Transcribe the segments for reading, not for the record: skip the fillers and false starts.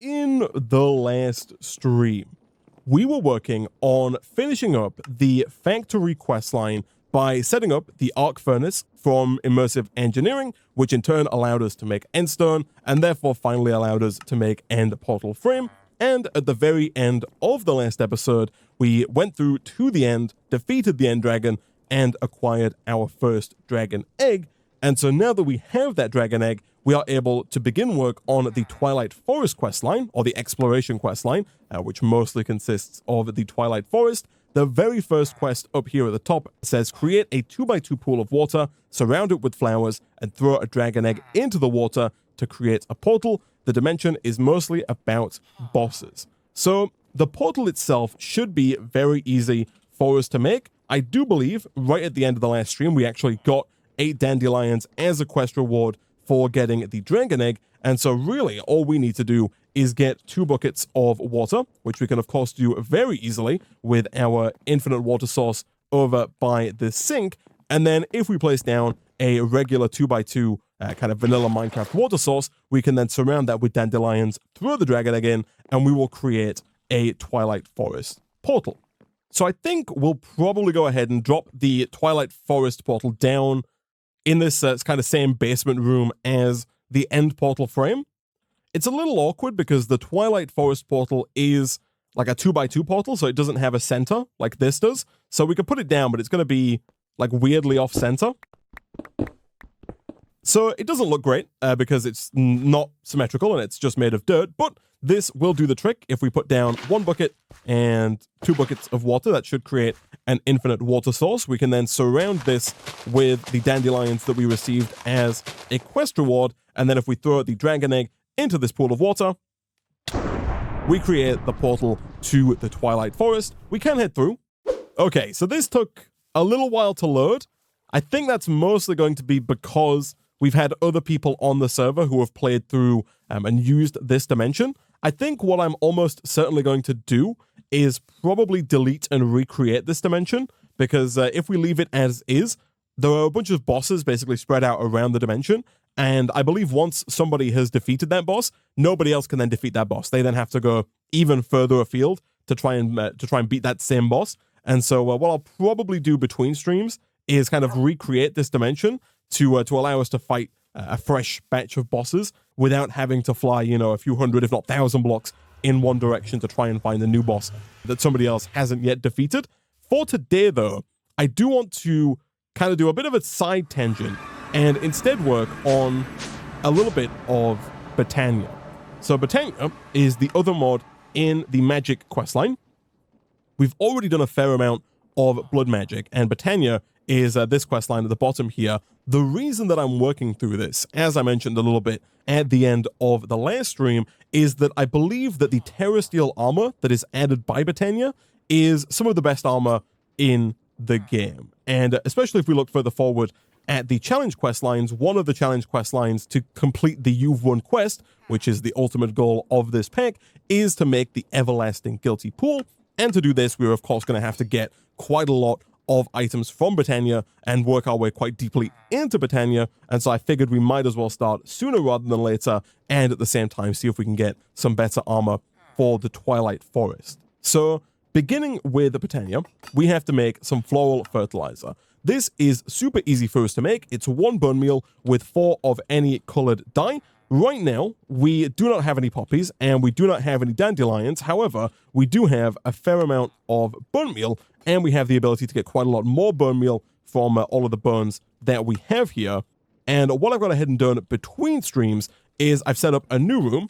in the last stream, we were working on finishing up the factory questline by setting up the arc furnace from immersive engineering, which in turn allowed us to make endstone and therefore finally allowed us to make end portal frame. And at the very end of the last episode, we went through to the end, defeated the end dragon, and acquired our first dragon egg. And so now that we have that dragon egg, we are able to begin work on the Twilight Forest questline, or the exploration questline, which mostly consists of the Twilight Forest. The very first quest up here at the top says create a 2x2 pool of water, surround it with flowers, and throw a dragon egg into the water to create a portal. The dimension is mostly about bosses. So the portal itself should be very easy for us to make. I do believe right at the end of the last stream, we actually got 8 dandelions as a quest reward for getting the dragon egg. And so really all we need to do is get 2 buckets of water, which we can of course do very easily with our infinite water source over by the sink. And then if we place down a regular 2x2 kind of vanilla Minecraft water source, we can then surround that with dandelions, throw the dragon egg in, and we will create a Twilight Forest portal. So I think we'll probably go ahead and drop the Twilight Forest portal down in this kind of same basement room as the end portal frame. It's a little awkward because the Twilight Forest portal is like a 2x2 portal, so it doesn't have a center like this does. So we could put it down, but it's going to be like weirdly off center. So it doesn't look great because it's not symmetrical and it's just made of dirt, but this will do the trick. If we put down 1 bucket and 2 buckets of water, that should create an infinite water source. We can then surround this with the dandelions that we received as a quest reward, and then if we throw the dragon egg into this pool of water, we create the portal to the Twilight Forest. We can head through. Okay, so this took a little while to load. I think that's mostly going to be because we've had other people on the server who have played through and used this dimension. I think what I'm almost certainly going to do is probably delete and recreate this dimension, because if we leave it as is, there are a bunch of bosses basically spread out around the dimension, and I believe once somebody has defeated that boss, nobody else can then defeat that boss. They then have to go even further afield to try and beat that same boss. And so what I'll probably do between streams is kind of recreate this dimension to allow us to fight a fresh batch of bosses without having to fly, a few hundred, if not 1,000 blocks in one direction to try and find a new boss that somebody else hasn't yet defeated. For today, though, I do want to kind of do a bit of a side tangent and instead work on a little bit of Britannia. So Britannia is the other mod in the magic questline. We've already done a fair amount of blood magic, and Britannia is this questline at the bottom here. The reason that I'm working through this, as I mentioned a little bit at the end of the last stream, is that I believe that the Terrestrial armor that is added by Britannia is some of the best armor in the game. And especially if we look further forward at the challenge questlines, one of the challenge questlines to complete the You've Won quest, which is the ultimate goal of this pack, is to make the Everlasting Guilty Pool. And to do this, we're of course going to have to get quite a lot of items from Britannia and work our way quite deeply into Britannia. And so I figured we might as well start sooner rather than later, and at the same time see if we can get some better armor for the Twilight Forest. So beginning with Britannia, we have to make some Floral Fertilizer. This is super easy for us to make. It's 1 bone meal with 4 of any colored dye. Right now, we do not have any poppies and we do not have any dandelions. However, we do have a fair amount of bone meal, and we have the ability to get quite a lot more bone meal from all of the bones that we have here. And what I've gone ahead and done between streams is I've set up a new room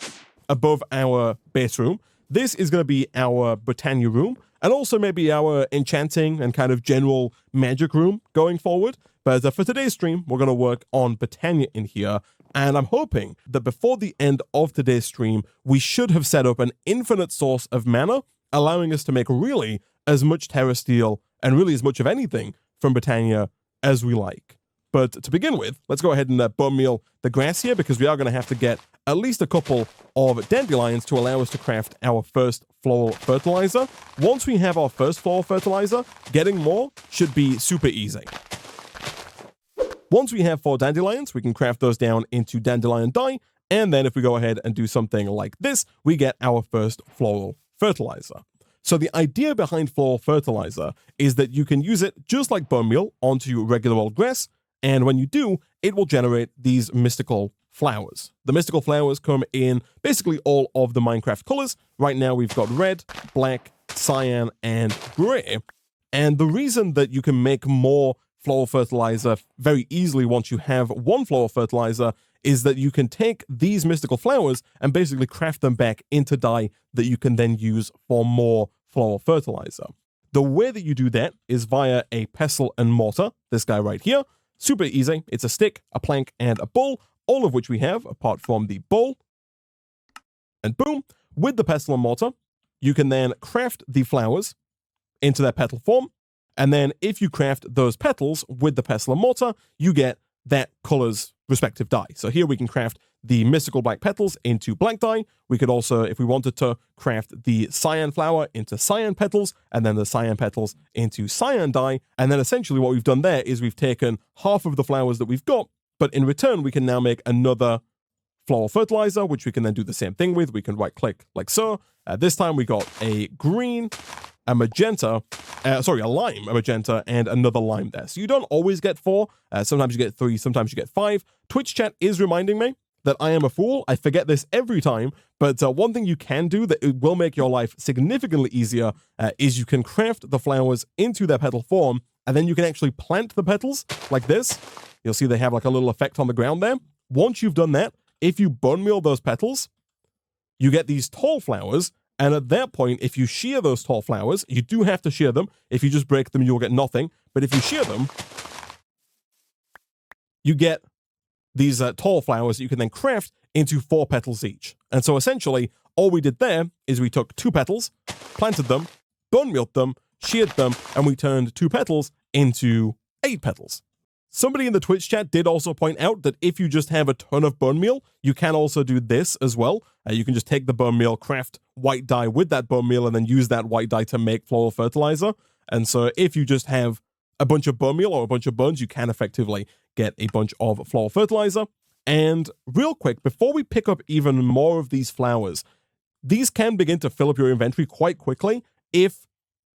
above our base room. This is going to be our Britannia room, and also maybe our enchanting and kind of general magic room going forward. But for today's stream, we're going to work on Britannia in here. And I'm hoping that before the end of today's stream, we should have set up an infinite source of mana, allowing us to make really as much TERRASTEEL and really as much of anything from Britannia as we like. But to begin with, let's go ahead and bone meal the grass here, because we are going to have to get at least a couple of dandelions to allow us to craft our first Floral Fertilizer. Once we have our first Floral Fertilizer, getting more should be super easy. Once we have 4 dandelions, we can craft those down into dandelion dye, And then if we go ahead and do something like this, we get our first Floral Fertilizer. So the idea behind Floral Fertilizer is that you can use it just like bone meal onto regular old grass, and when you do, it will generate these mystical flowers. The mystical flowers come in basically all of the Minecraft colors. Right now we've got red, black, cyan, and gray. And the reason that you can make more Floral Fertilizer very easily once you have one Floral Fertilizer is that you can take these mystical flowers and basically craft them back into dye that you can then use for more Floral Fertilizer. The way that you do that is via a pestle and mortar, this guy right here. Super easy. It's a stick, a plank, and a bowl, all of which we have, apart from the bowl. And boom, with the pestle and mortar, you can then craft the flowers into their petal form. And then if you craft those petals with the pestle and mortar, you get that color's respective dye. So here we can craft the mystical black petals into black dye. We could also, if we wanted to, craft the cyan flower into cyan petals, and then the cyan petals into cyan dye. And then essentially what we've done there is we've taken half of the flowers that we've got, but in return we can now make another Floral Fertilizer, which we can then do the same thing with. We can right click like so. This time we got a green, a magenta, a lime, a magenta, and another lime there. So you don't always get 4. Sometimes you get 3, sometimes you get 5. Twitch chat is reminding me that I am a fool. I forget this every time, but one thing you can do that it will make your life significantly easier is you can craft the flowers into their petal form, and then you can actually plant the petals like this. You'll see they have like a little effect on the ground there. Once you've done that, if you bone meal those petals, you get these tall flowers. And at that point, if you shear those tall flowers, you do have to shear them. If you just break them, you'll get nothing. But if you shear them, you get these tall flowers that you can then craft into 4 petals each. And so essentially, all we did there is we took 2 petals, planted them, bone mealed them, sheared them, and we turned 2 petals into 8 petals. Somebody in the Twitch chat did also point out that if you just have a ton of bone meal, you can also do this as well. You can just take the bone meal, craft white dye with that bone meal, and then use that white dye to make Floral Fertilizer. And so if you just have a bunch of bone meal or a bunch of bones, you can effectively get a bunch of Floral Fertilizer. And real quick, before we pick up even more of these flowers, these can begin to fill up your inventory quite quickly if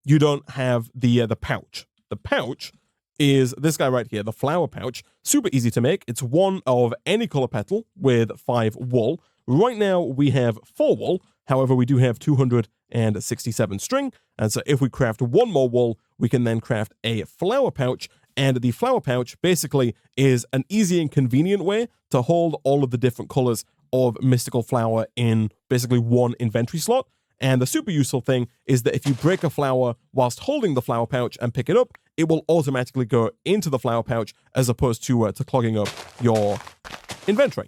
you don't have the pouch. The pouch is this guy right here, the flower pouch. Super easy to make. It's one of any color petal with 5 wool. Right now we have 4 wool. However, we do have 267 string. And so if we craft 1 more wool, we can then craft a flower pouch. And the flower pouch basically is an easy and convenient way to hold all of the different colors of mystical flower in basically one inventory slot. And the super useful thing is that if you break a flower whilst holding the flower pouch and pick it up, it will automatically go into the flower pouch as opposed to clogging up your inventory.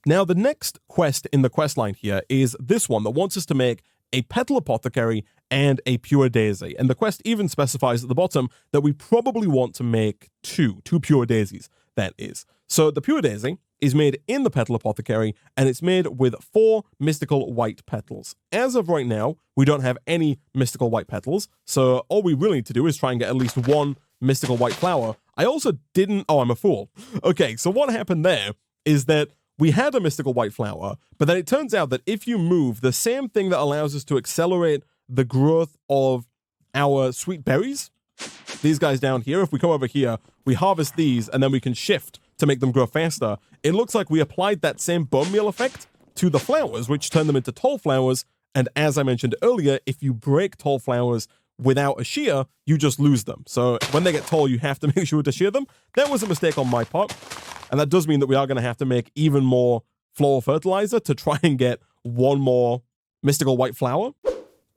Now, the next quest in the quest line here is this one that wants us to make a Petal Apothecary and a Pure Daisy. And the quest even specifies at the bottom that we probably want to make two Pure Daisies, that is. So the Pure Daisy is made in the Petal Apothecary, and it's made with 4 mystical white petals. As of right now, we don't have any mystical white petals, so all we really need to do is try and get at least 1 mystical white flower. I also didn't... Oh, I'm a fool. Okay, so what happened there is that we had a mystical white flower, but then it turns out that if you move the same thing that allows us to accelerate the growth of our sweet berries, these guys down here, if we come over here, we harvest these, and then we can shift to make them grow faster. It looks like we applied that same bone meal effect to the flowers, which turned them into tall flowers. And as I mentioned earlier, if you break tall flowers without a shear, you just lose them. So when they get tall, you have to make sure to shear them. That was a mistake on my part. And that does mean that we are going to have to make even more Floral Fertilizer to try and get 1 more mystical white flower.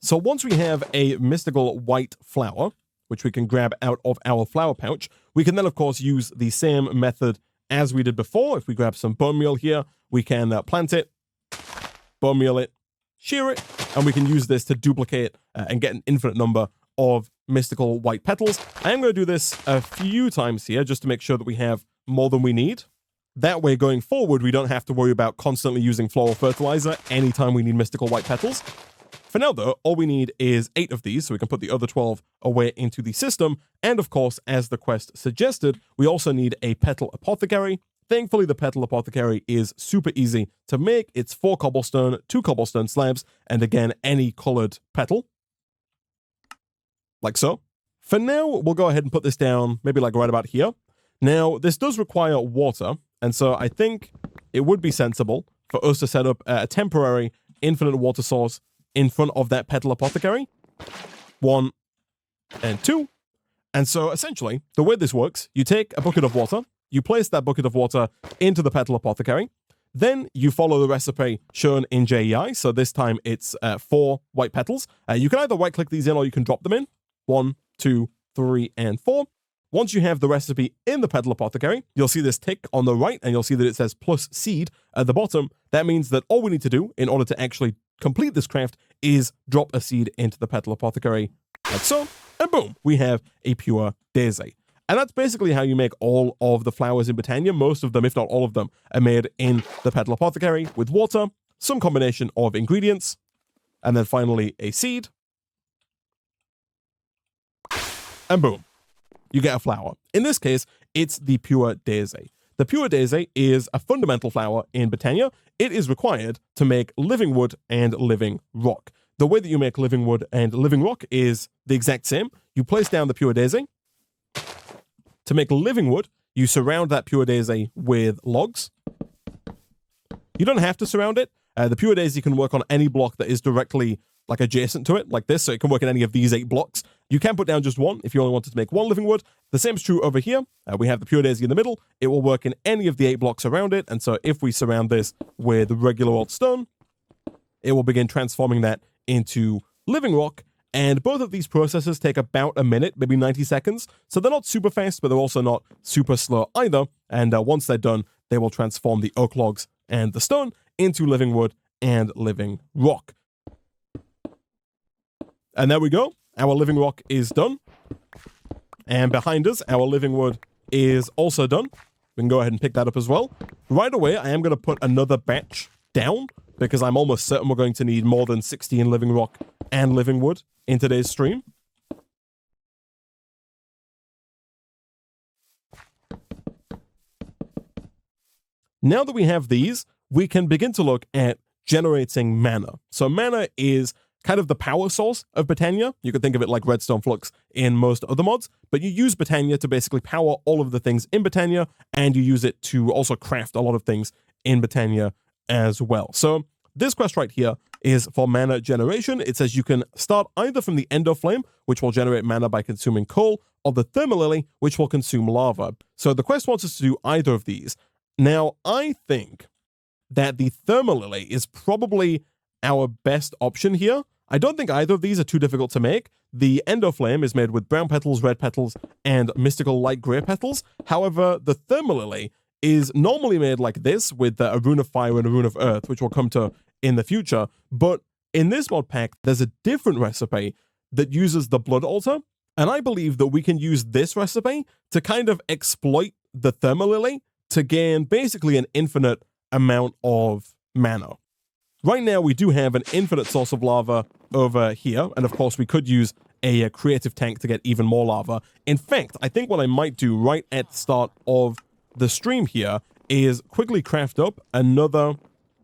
So once we have a mystical white flower, which we can grab out of our flower pouch, we can then, of course, use the same method as we did before. If we grab some bone meal here, we can plant it, bone meal it, shear it, and we can use this to duplicate and get an infinite number of mystical white petals. I am going to do this a few times here just to make sure that we have more than we need. That way, going forward, we don't have to worry about constantly using Floral Fertilizer anytime we need mystical white petals. For now, though, all we need is 8 of these, so we can put the other 12 away into the system. And of course, as the quest suggested, we also need a Petal Apothecary, Thankfully, the Petal Apothecary is super easy to make. It's 4 cobblestone, 2 cobblestone slabs, and again, any colored petal. Like so. For now, we'll go ahead and put this down, maybe like right about here. Now, this does require water, and so I think it would be sensible for us to set up a temporary infinite water source in front of that Petal Apothecary. 1 and 2. And so essentially, the way this works, you take a bucket of water, you place that bucket of water into the Petal Apothecary, then you follow the recipe shown in JEI, so this time it's 4 white petals. You can either right-click these in or you can drop them in. 1, 2, 3, and 4. Once you have the recipe in the Petal Apothecary, you'll see this tick on the right, and you'll see that it says plus seed at the bottom. That means that all we need to do in order to actually complete this craft is drop a seed into the Petal Apothecary, like so, and boom, we have a pure daisy. And that's basically how you make all of the flowers in Britannia. Most of them, if not all of them, are made in the Petal Apothecary with water, some combination of ingredients, and then finally a seed. And boom, you get a flower. In this case, it's the pure daisy. The pure daisy is a fundamental flower in Britannia. It is required to make living wood and living rock. The way that you make living wood and living rock is the exact same. You place down the pure daisy. To make living wood, you surround that pure daisy with logs. You don't have to surround it. The pure daisy can work on any block that is directly like adjacent to it, like this, so it can work in any of these 8 blocks. You can put down just 1 if you only wanted to make 1 living wood. The same is true over here. We have the pure daisy in the middle. It will work in any of the 8 blocks around it, and so if we surround this with regular old stone, it will begin transforming that into living rock. And both of these processes take about a minute, maybe 90 seconds. So they're not super fast, but they're also not super slow either. And once they're done, they will transform the oak logs and the stone into living wood and living rock. And there we go. Our living rock is done. And behind us, our living wood is also done. We can go ahead and pick that up as well. Right away, I am going to put another batch down because I'm almost certain we're going to need more than 16 living rock and living wood in today's stream. Now that we have these, we can begin to look at generating mana. So mana is kind of the power source of Britannia. You could think of it like redstone flux in most other mods, but you use Britannia to basically power all of the things in Britannia, and you use it to also craft a lot of things in Britannia as well. So this quest right here is for mana generation. It says you can start either from the Endo Flame, which will generate mana by consuming coal, or the Thermalily, which will consume lava. So the quest wants us to do either of these. Now, I think that the Thermalily is probably our best option here. I don't think either of these are too difficult to make. The Endo Flame is made with brown petals, red petals, and mystical light grey petals. However, the Thermalily is normally made like this with a Rune of Fire and a Rune of Earth, which we'll come to in the future. But in this mod pack, there's a different recipe that uses the Blood Altar, and I believe that we can use this recipe to kind of exploit the Thermalily to gain basically an infinite amount of mana. Right now, we do have an infinite source of lava over here, and of course, we could use a creative tank to get even more lava. In fact, I think what I might do right at the start of the stream here is quickly craft up another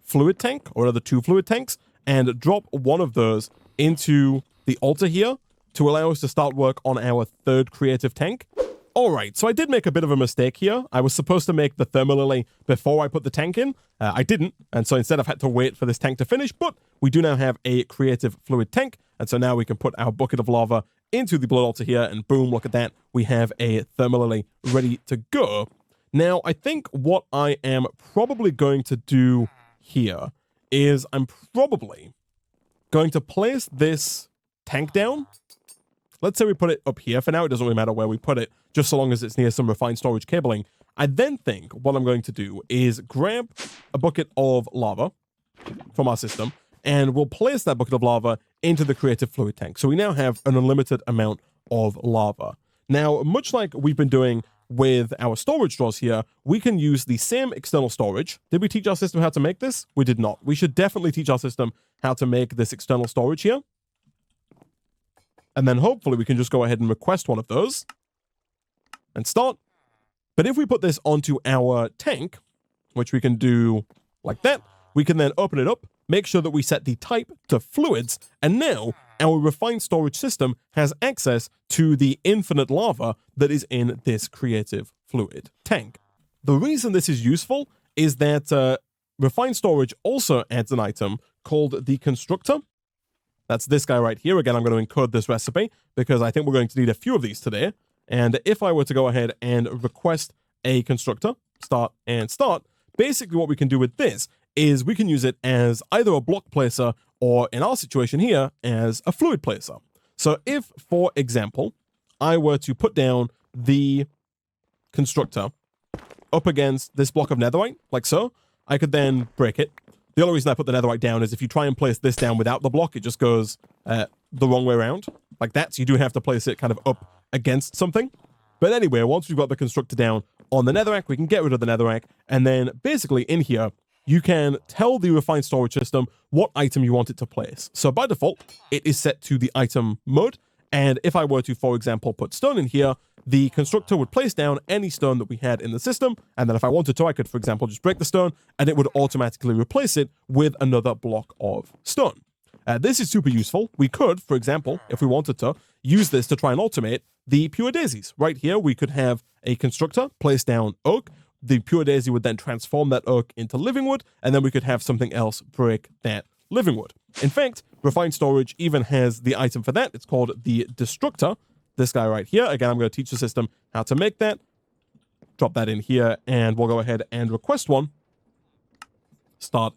fluid tank, or another 2 fluid tanks, and drop one of those into the altar here to allow us to start work on our 3rd creative tank. Alright, so I did make a bit of a mistake here. I was supposed to make the Thermalily before I put the tank in. I didn't, and so instead I've had to wait for this tank to finish, but we do now have a creative fluid tank, and so now we can put our bucket of lava into the Blood Altar here, and boom, look at that. We have a Thermalily ready to go. Now, I think what I am probably going to do here is I'm probably going to place this tank down. Let's say we put it up here for now. It doesn't really matter where we put it, just so long as it's near some refined storage cabling. I then think what I'm going to do is grab a bucket of lava from our system, and we'll place that bucket of lava into the creative fluid tank. So we now have an unlimited amount of lava. Now, much like we've been doing with our storage drawers here, we can use the same external storage. Did we teach our system how to make this? We did not. We should definitely teach our system how to make this external storage here. And then hopefully we can just go ahead and request one of those and start. But if we put this onto our tank, which we can do like that, we can then open it up, make sure that we set the type to fluids, and now our refined storage system has access to the infinite lava that is in this creative fluid tank. The reason this is useful is that refined storage also adds an item called the Constructor. That's this guy right here. Again, I'm going to encode this recipe because I think we're going to need a few of these today. And if I were to go ahead and request a Constructor, start, basically what we can do with this is we can use it as either a block placer or, in our situation here, as a fluid placer. So if, for example, I were to put down the Constructor up against this block of netherite, like so, I could then break it. The only reason I put the netherite down is if you try and place this down without the block, it just goes the wrong way around, like that. So you do have to place it kind of up against something. But anyway, once we've got the Constructor down on the netherrack, we can get rid of the netherrack. And then basically in here, you can tell the refined storage system what item you want it to place. So by default, it is set to the item mode. And if I were to, for example, put stone in here, the Constructor would place down any stone that we had in the system. And then if I wanted to, I could, for example, just break the stone and it would automatically replace it with another block of stone. This is super useful. We could, for example, if we wanted to, use this to try and automate the pure daisies. Right here, we could have a Constructor place down oak. The pure daisy would then transform that oak into living wood, and then we could have something else break that living wood. In fact, refined storage even has the item for that. It's called the Destructor. This guy right here. Again, I'm going to teach the system how to make that. Drop that in here, and we'll go ahead and request one. Start.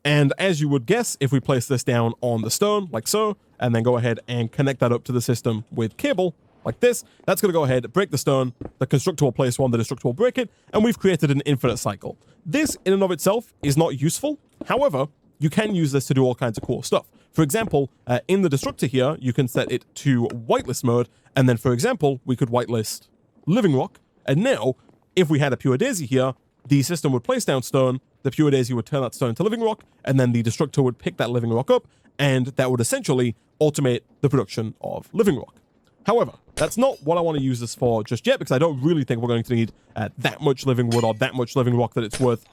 And as you would guess, if we place this down on the stone, like so, and then go ahead and connect that up to the system with cable, like this, that's going to go ahead, break the stone, the Constructor will place one, the Destructor will break it, and we've created an infinite cycle. This, in and of itself, is not useful. However, you can use this to do all kinds of cool stuff. For example, in the Destructor here, you can set it to whitelist mode, and then, for example, we could whitelist living rock, and now, if we had a pure daisy here, the system would place down stone, the pure daisy would turn that stone to living rock, and then the Destructor would pick that living rock up, and that would essentially automate the production of living rock. However, that's not what I want to use this for just yet, because I don't really think we're going to need that much living wood or that much living rock that it's worth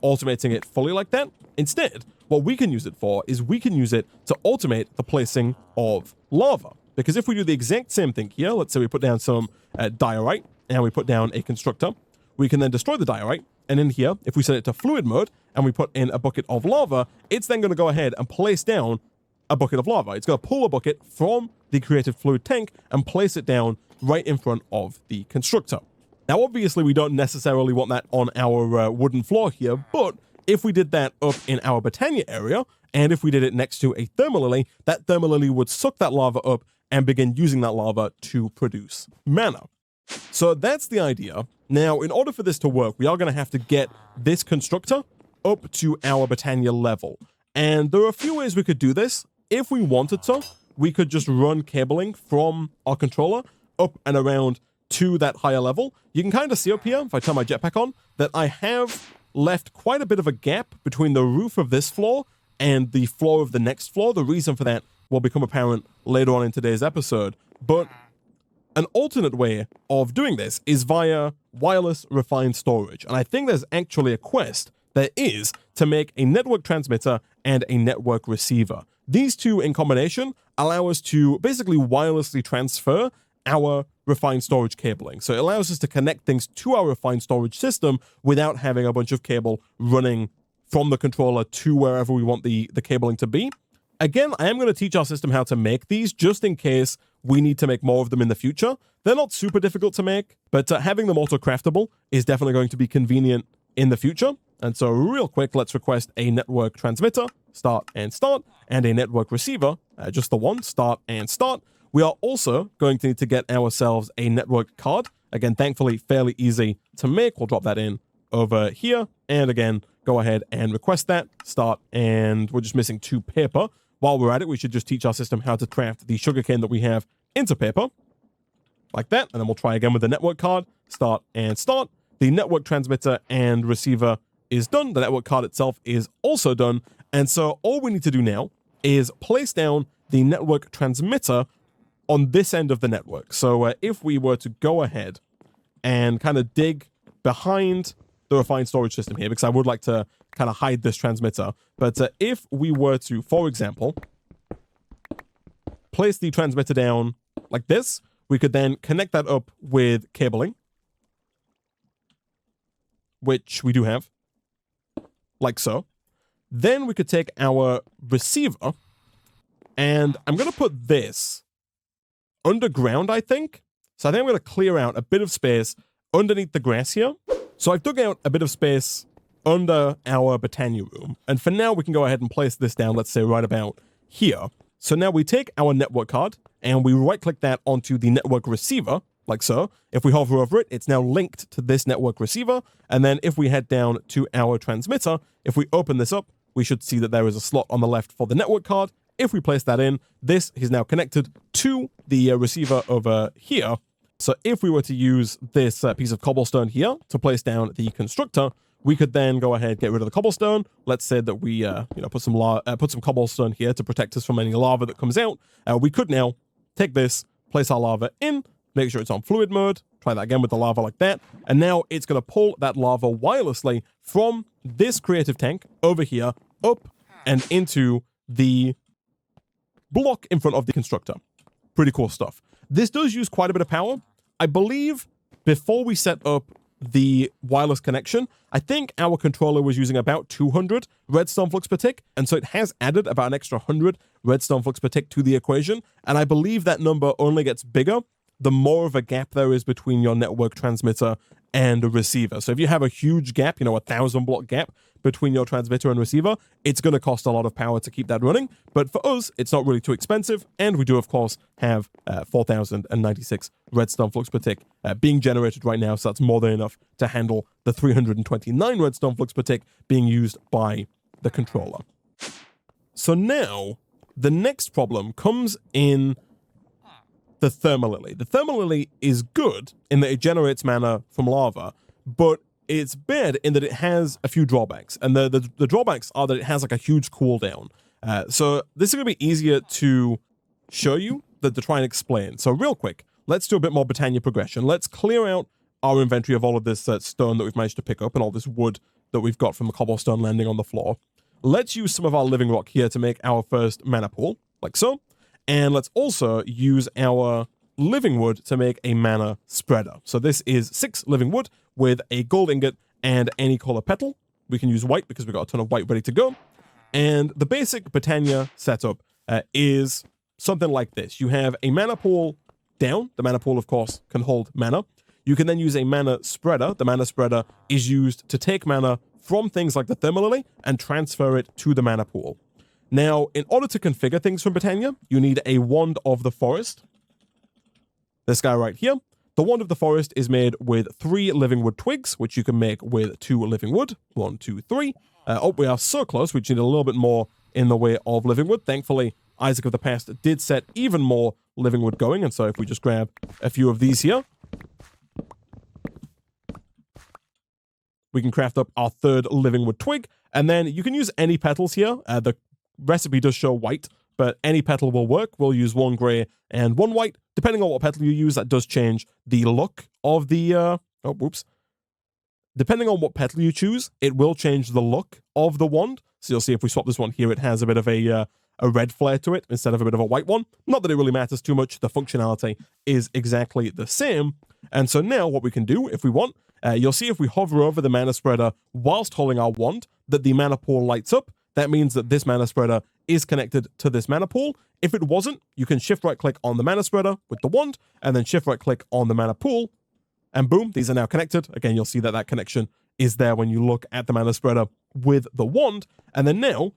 automating it fully like that. Instead, what we can use it for is we can use it to automate the placing of lava. Because if we do the exact same thing here, let's say we put down some diorite, and we put down a Constructor, we can then destroy the diorite, and in here, if we set it to fluid mode, and we put in a bucket of lava, it's then going to go ahead and place down a bucket of lava. It's going to pull a bucket from the created fluid tank and place it down right in front of the Constructor. Now, obviously, we don't necessarily want that on our wooden floor here, but if we did that up in our Britannia area, and if we did it next to a thermalily, that thermalily would suck that lava up and begin using that lava to produce mana. So that's the idea. Now, in order for this to work, we are going to have to get this Constructor up to our Britannia level. And there are a few ways we could do this. If we wanted to, we could just run cabling from our controller up and around to that higher level. You can kind of see up here, if I turn my jetpack on, that I have left quite a bit of a gap between the roof of this floor and the floor of the next floor. The reason for that will become apparent later on in today's episode. But an alternate way of doing this is via wireless refined storage. And I think there's actually a quest that is to make a network transmitter and a network receiver. These two in combination allow us to basically wirelessly transfer our refined storage cabling. So it allows us to connect things to our refined storage system without having a bunch of cable running from the controller to wherever we want the cabling to be. Again, I am going to teach our system how to make these just in case we need to make more of them in the future. They're not super difficult to make, but having them auto-craftable is definitely going to be convenient in the future. And so real quick, let's request a network transmitter, start, and a network receiver, just the one, start. We are also going to need to get ourselves a network card. Again, thankfully, fairly easy to make. We'll drop that in over here. And again, go ahead and request that, start, and we're just missing 2 paper. While we're at it, we should just teach our system how to craft the sugarcane that we have into paper, like that. And then we'll try again with the network card, start. The network transmitter and receiver is done. The network card itself is also done. And so all we need to do now is place down the network transmitter on this end of the network. So if we were to go ahead and kind of dig behind the refined storage system here, because I would like to kind of hide this transmitter. But if we were to, for example, place the transmitter down like this, we could then connect that up with cabling, which we do have, like so. Then we could take our receiver, and I'm going to put this underground, I think. So I think I'm going to clear out a bit of space underneath the grass here. So I've dug out a bit of space under our Britannia Room. And for now, we can go ahead and place this down, let's say right about here. So now we take our network card and we right-click that onto the network receiver, like so. If we hover over it, it's now linked to this network receiver. And then if we head down to our transmitter, if we open this up, we should see that there is a slot on the left for the network card. If we place that in, this is now connected to the receiver over here. So if we were to use this piece of cobblestone here to place down the constructor, we could then go ahead, get rid of the cobblestone. Let's say that we, put some cobblestone here to protect us from any lava that comes out. We could now take this, place our lava in, make sure it's on fluid mode, try that again with the lava like that, and now it's going to pull that lava wirelessly from this creative tank over here, up and into the block in front of the constructor. Pretty cool stuff. This does use quite a bit of power. I believe before we set up the wireless connection, I think our controller was using about 200 redstone flux per tick, and so it has added about an extra 100 redstone flux per tick to the equation, and I believe that number only gets bigger the more of a gap there is between your network transmitter and a receiver. So if you have a huge gap, 1,000 block gap between your transmitter and receiver, it's going to cost a lot of power to keep that running. But for us, it's not really too expensive. And we do, of course, have 4,096 redstone flux per tick being generated right now. So that's more than enough to handle the 329 redstone flux per tick being used by the controller. So now, the next problem comes in the Thermalily. The Thermalily is good in that it generates mana from lava, but it's bad in that it has a few drawbacks. And the drawbacks are that it has like a huge cooldown. So this is going to be easier to show you than to try and explain. So real quick, let's do a bit more Britannia progression. Let's clear out our inventory of all of this stone that we've managed to pick up and all this wood that we've got from the cobblestone landing on the floor. Let's use some of our living rock here to make our first mana pool, like so. And let's also use our living wood to make a mana spreader. So this is 6 living wood with a gold ingot and any color petal. We can use white because we've got a ton of white ready to go. And the basic Britannia setup is something like this. You have a mana pool down. The mana pool, of course, can hold mana. You can then use a mana spreader. The mana spreader is used to take mana from things like the Thermalily and transfer it to the mana pool. Now, in order to configure things from Britannia, you need a Wand of the Forest. This guy right here. The Wand of the Forest is made with 3 living wood twigs, which you can make with 2 living wood. 1, 2, 3. We are so close. We just need a little bit more in the way of living wood. Thankfully, Isaac of the Past did set even more living wood going. And so if we just grab a few of these here, we can craft up our 3rd living wood twig. And then you can use any petals here. The recipe does show white, but any petal will work. We'll use 1 gray and 1 white. Depending on what petal you use, that does change the look of the, Depending on what petal you choose, it will change the look of the wand. So you'll see if we swap this one here, it has a bit of a red flare to it instead of a bit of a white one. Not that it really matters too much. The functionality is exactly the same. And so now what we can do, if we want, you'll see if we hover over the mana spreader whilst holding our wand, that the mana pool lights up. That means that this mana spreader is connected to this mana pool. If it wasn't, you can shift right click on the mana spreader with the wand and then shift right click on the mana pool. And boom, these are now connected. Again, you'll see that that connection is there when you look at the mana spreader with the wand. And then now,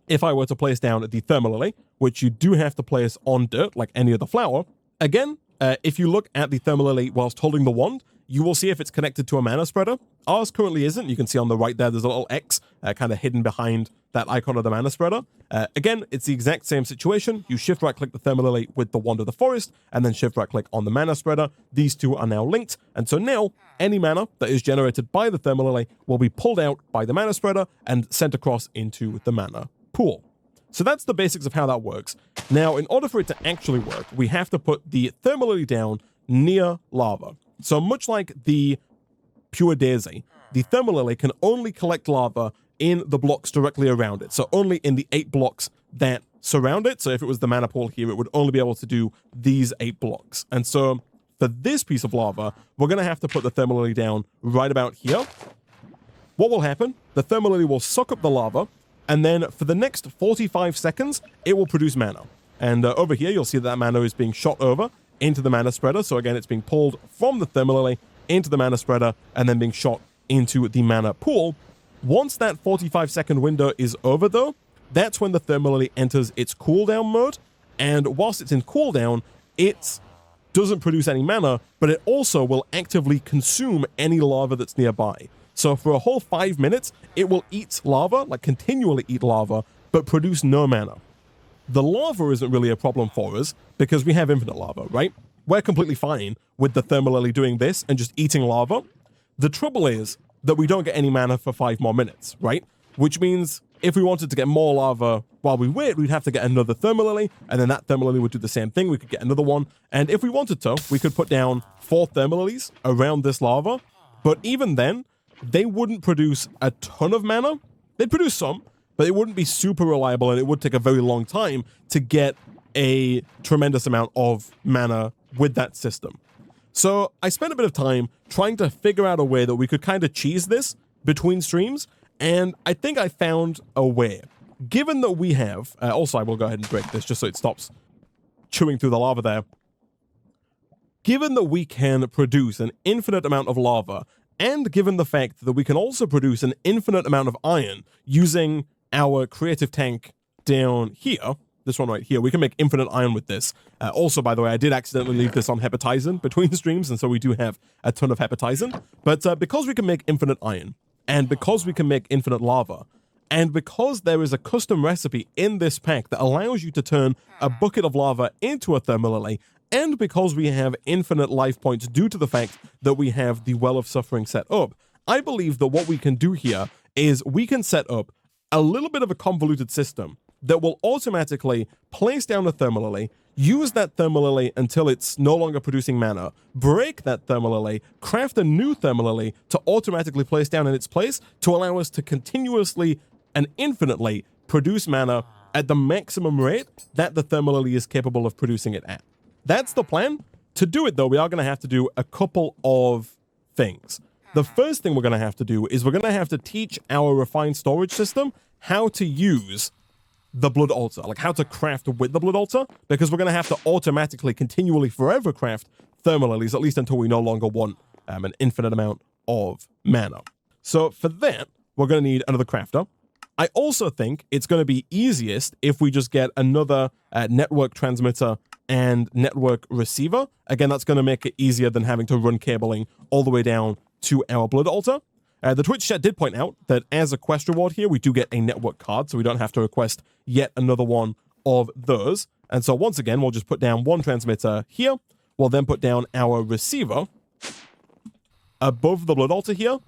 if I were to place down the Thermalily, which you do have to place on dirt like any other flower, again, if you look at the Thermalily whilst holding the wand, you will see if it's connected to a mana spreader. Ours currently isn't. You can see on the right there, there's a little X kind of hidden behind that icon of the mana spreader. Again, it's the exact same situation. You shift right click the Thermalily with the Wand of the Forest and then shift right click on the mana spreader. These two are now linked. And so now any mana that is generated by the Thermalily will be pulled out by the mana spreader and sent across into the mana pool. So that's the basics of how that works. Now, in order for it to actually work, we have to put the Thermalily down near lava. So much like the Pure Daisy, the Thermalily can only collect lava in the blocks directly around it. So only in the 8 blocks that surround it. So if it was the mana pool here, it would only be able to do these 8 blocks. And so for this piece of lava, we're going to have to put the Thermalily down right about here. What will happen? The Thermalily will suck up the lava, and then for the next 45 seconds, it will produce mana. And over here, you'll see that mana is being shot over into the mana spreader. So again, it's being pulled from the Thermalily into the mana spreader and then being shot into the mana pool. Once that 45-second window is over, though, that's when the Thermalily enters its cooldown mode. And whilst it's in cooldown, it doesn't produce any mana, but it also will actively consume any lava that's nearby. So for a whole 5 minutes, it will eat lava, like continually eat lava, but produce no mana. The lava isn't really a problem for us because we have infinite lava, right? We're completely fine with the Thermalily doing this and just eating lava. The trouble is that we don't get any mana for 5 more minutes, right? Which means if we wanted to get more lava while we wait, we'd have to get another Thermalily, and then that Thermalily would do the same thing. We could get another one. And if we wanted to, we could put down 4 Thermalilies around this lava. But even then, they wouldn't produce a ton of mana. They'd produce some, but it wouldn't be super reliable, and it would take a very long time to get a tremendous amount of mana with that system. So I spent a bit of time trying to figure out a way that we could kind of cheese this between streams, and I think I found a way. Given that we have, also I will go ahead and break this just so it stops chewing through the lava there. Given that we can produce an infinite amount of lava, and given the fact that we can also produce an infinite amount of iron using our creative tank down here, this one right here, we can make infinite iron with this. Also, by the way, I did accidentally leave this on hepatizen between streams, and so we do have a ton of hepatizen. But because we can make infinite iron, and because we can make infinite lava, and because there is a custom recipe in this pack that allows you to turn a bucket of lava into a Thermalily, and because we have infinite life points due to the fact that we have the Well of Suffering set up, I believe that what we can do here is we can set up a little bit of a convoluted system that will automatically place down a Thermalily, use that Thermalily until it's no longer producing mana, break that Thermalily, craft a new Thermalily to automatically place down in its place to allow us to continuously and infinitely produce mana at the maximum rate that the Thermalily is capable of producing it at. That's the plan. To do it, though, we are going to have to do a couple of things. The first thing we're going to have to do is we're going to have to teach our refined storage system how to use the Blood Altar, like how to craft with the Blood Altar, because we're going to have to automatically, continually, forever craft Thermalilies, at least until we no longer want an infinite amount of mana. So for that, we're going to need another crafter. I also think it's going to be easiest if we just get another network transmitter and network receiver. Again, that's going to make it easier than having to run cabling all the way down to our Blood Altar. The Twitch chat did point out that as a quest reward here, we do get a network card, so we don't have to request yet another one of those. And so once again, we'll just put down one transmitter here. We'll then put down our receiver above the Blood Altar here.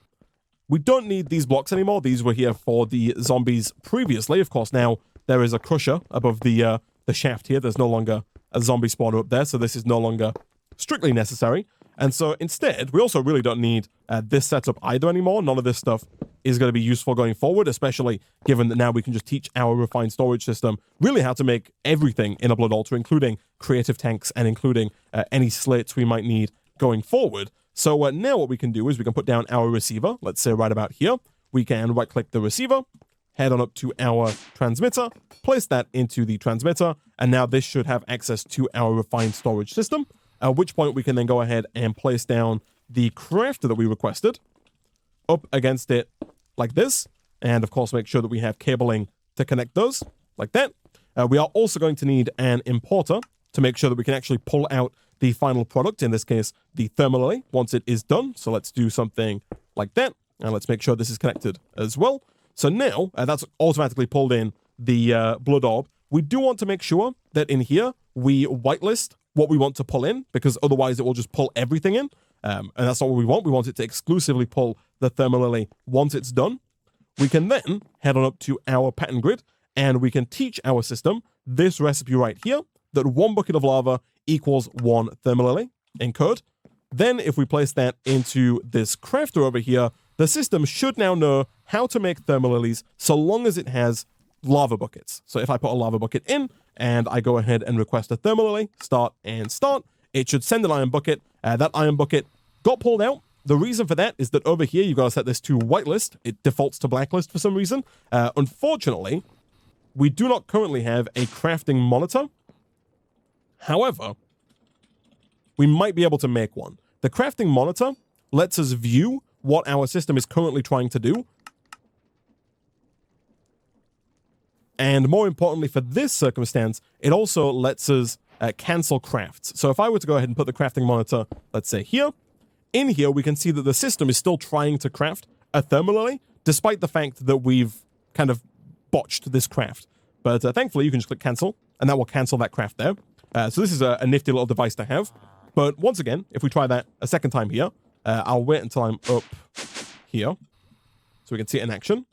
We don't need these blocks anymore. These were here for the zombies previously. Of course, now there is a crusher above the shaft here. There's no longer a zombie spawner up there, so this is no longer strictly necessary. And so instead, we also really don't need this setup either anymore. None of this stuff is going to be useful going forward, especially given that now we can just teach our refined storage system really how to make everything in a Blood Altar, including creative tanks and including any slates we might need going forward. So now what we can do is we can put down our receiver, let's say right about here. We can right-click the receiver, head on up to our transmitter, place that into the transmitter, and now this should have access to our refined storage system. At which point we can then go ahead and place down the crafter that we requested up against it like this. And of course, make sure that we have cabling to connect those like that. We are also going to need an importer to make sure that we can actually pull out the final product, in this case, the Thermalily, once it is done. So let's do something like that. And let's make sure this is connected as well. So now that's automatically pulled in the blood orb. We do want to make sure that in here we whitelist what we want to pull in, because otherwise it will just pull everything in. And that's not what we want. We want it to exclusively pull the Thermalily once it's done. We can then head on up to our pattern grid, and we can teach our system this recipe right here, that 1 bucket of lava equals 1 Thermalily in code. Then if we place that into this crafter over here, the system should now know how to make thermal lilies so long as it has lava buckets. So if I put a lava bucket in and I go ahead and request a thermal lily, start, it should send an iron bucket. That iron bucket got pulled out. The reason for that is that over here, you've got to set this to whitelist. It defaults to blacklist for some reason. Unfortunately, we do not currently have a crafting monitor. However, we might be able to make one. The crafting monitor lets us view what our system is currently trying to do. And more importantly for this circumstance, it also lets us cancel crafts. So if I were to go ahead and put the crafting monitor, let's say here, in here we can see that the system is still trying to craft a thermal lily, despite the fact that we've kind of botched this craft. But thankfully you can just click cancel, and that will cancel that craft there. So this is a nifty little device to have. But once again, if we try that a second time here, I'll wait until I'm up here so we can see it in action.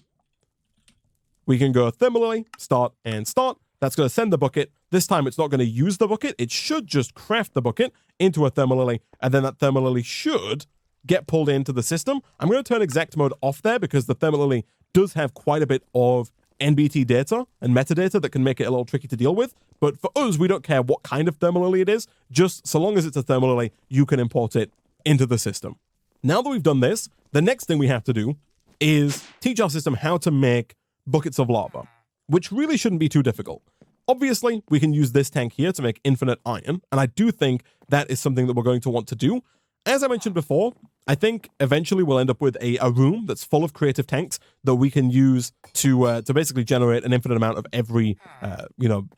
We can go thermal lily, start. That's going to send the bucket. This time it's not going to use the bucket. It should just craft the bucket into a thermal lily, and then that thermal lily should get pulled into the system. I'm going to turn exact mode off there because the thermal lily does have quite a bit of NBT data and metadata that can make it a little tricky to deal with. But for us, we don't care what kind of thermal lily it is. Just so long as it's a thermal lily, you can import it into the system. Now that we've done this, the next thing we have to do is teach our system how to make buckets of lava, which really shouldn't be too difficult. Obviously, we can use this tank here to make infinite iron, and I do think that is something that we're going to want to do. As I mentioned before, I think eventually we'll end up with a room that's full of creative tanks that we can use to basically generate an infinite amount of every,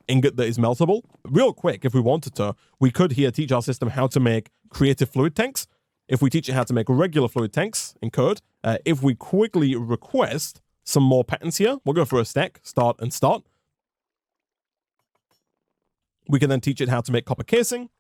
ingot that is meltable. Real quick, if we wanted to, we could here teach our system how to make creative fluid tanks. If we teach it how to make regular fluid tanks in code, if we quickly request some more patterns here, we'll go for a stack, start. We can then teach it how to make copper casing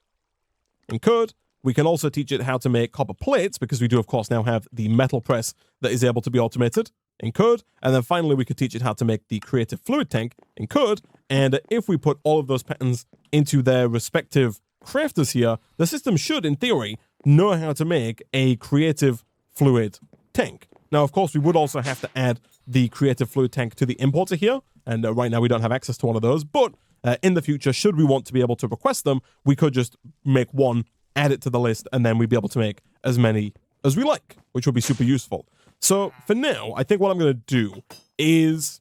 in code. We can also teach it how to make copper plates, because we do, of course, now have the metal press that is able to be automated in code. And then finally, we could teach it how to make the creative fluid tank in code. And if we put all of those patterns into their respective crafters here, the system should, in theory, know how to make a creative fluid tank. Now, of course, we would also have to add the creative fluid tank to the importer here. And right now, we don't have access to one of those. But in the future, should we want to be able to request them, we could just make one, add it to the list, and then we'd be able to make as many as we like, which would be super useful. So for now, I think what I'm going to do is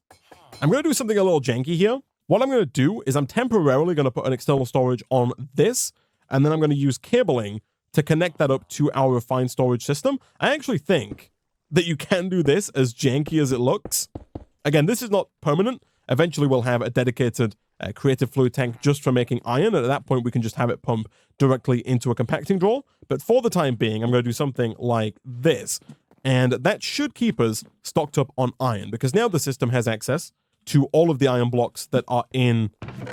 I'm going to do something a little janky here. What I'm going to do is I'm temporarily going to put an external storage on this, and then I'm going to use cabling to connect that up to our refined storage system. I actually think that you can do this as janky as it looks. Again, this is not permanent. Eventually, we'll have a dedicated creative fluid tank just for making iron, and at that point, we can just have it pump directly into a compacting drawer. But for the time being, I'm going to do something like this, and that should keep us stocked up on iron, because now the system has access to all of the iron blocks that are in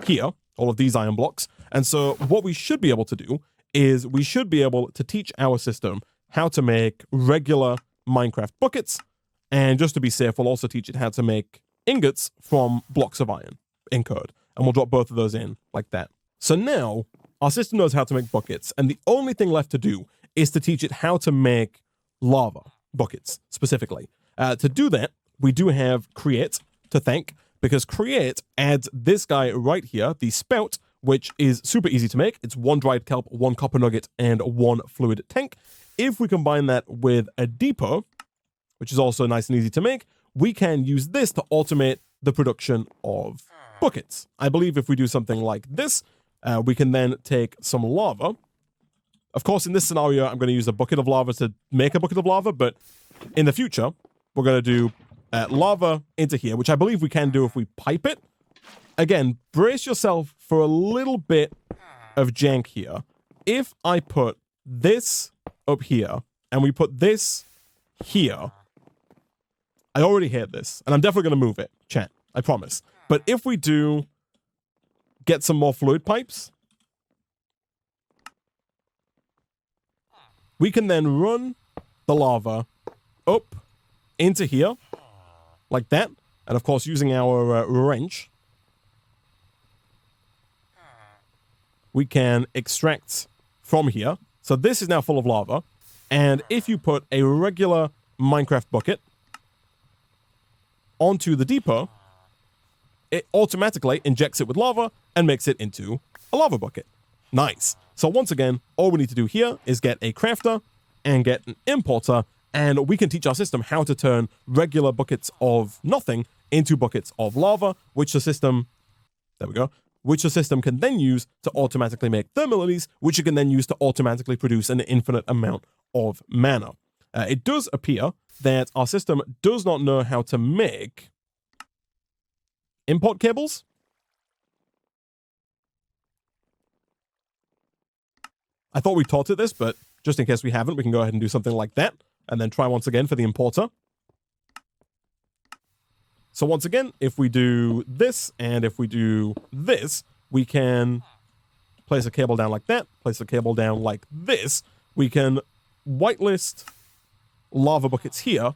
here, all of these iron blocks. And so what we should be able to do is we should be able to teach our system how to make regular Minecraft buckets, and just to be safe, we'll also teach it how to make ingots from blocks of iron in code. And we'll drop both of those in like that. So now our system knows how to make buckets, and the only thing left to do is to teach it how to make lava buckets specifically. To do that, we do have create to thank, because create adds this guy right here, the spout, which is super easy to make. It's 1 dried kelp, 1 copper nugget, and 1 fluid tank. If we combine that with a depot, which is also nice and easy to make, we can use this to automate the production of buckets. I believe if we do something like this, we can then take some lava. Of course, in this scenario, I'm going to use a bucket of lava to make a bucket of lava, but in the future, we're going to do lava into here, which I believe we can do if we pipe it. Again, brace yourself for a little bit of jank here. If I put this up here, and we put this here, I already hate this, and I'm definitely going to move it, chat, I promise. But if we do get some more fluid pipes, we can then run the lava up into here, like that. And of course, using our wrench, we can extract from here So this is now full of lava. And if you put a regular Minecraft bucket onto the depot, it automatically injects it with lava and makes it into a lava bucket. Nice. So once again, all we need to do here is get a crafter and get an importer, and we can teach our system how to turn regular buckets of nothing into buckets of lava, which the system, there we go, which the system can then use to automatically make thermalies, which you can then use to automatically produce an infinite amount of mana. It does appear that our system does not know how to make import cables. I thought we taught it this, but just in case we haven't, we can go ahead and do something like that, and then try once again for the importer. So once again, if we do this, and if we do this, we can place a cable down like that, place a cable down like this. We can whitelist lava buckets here,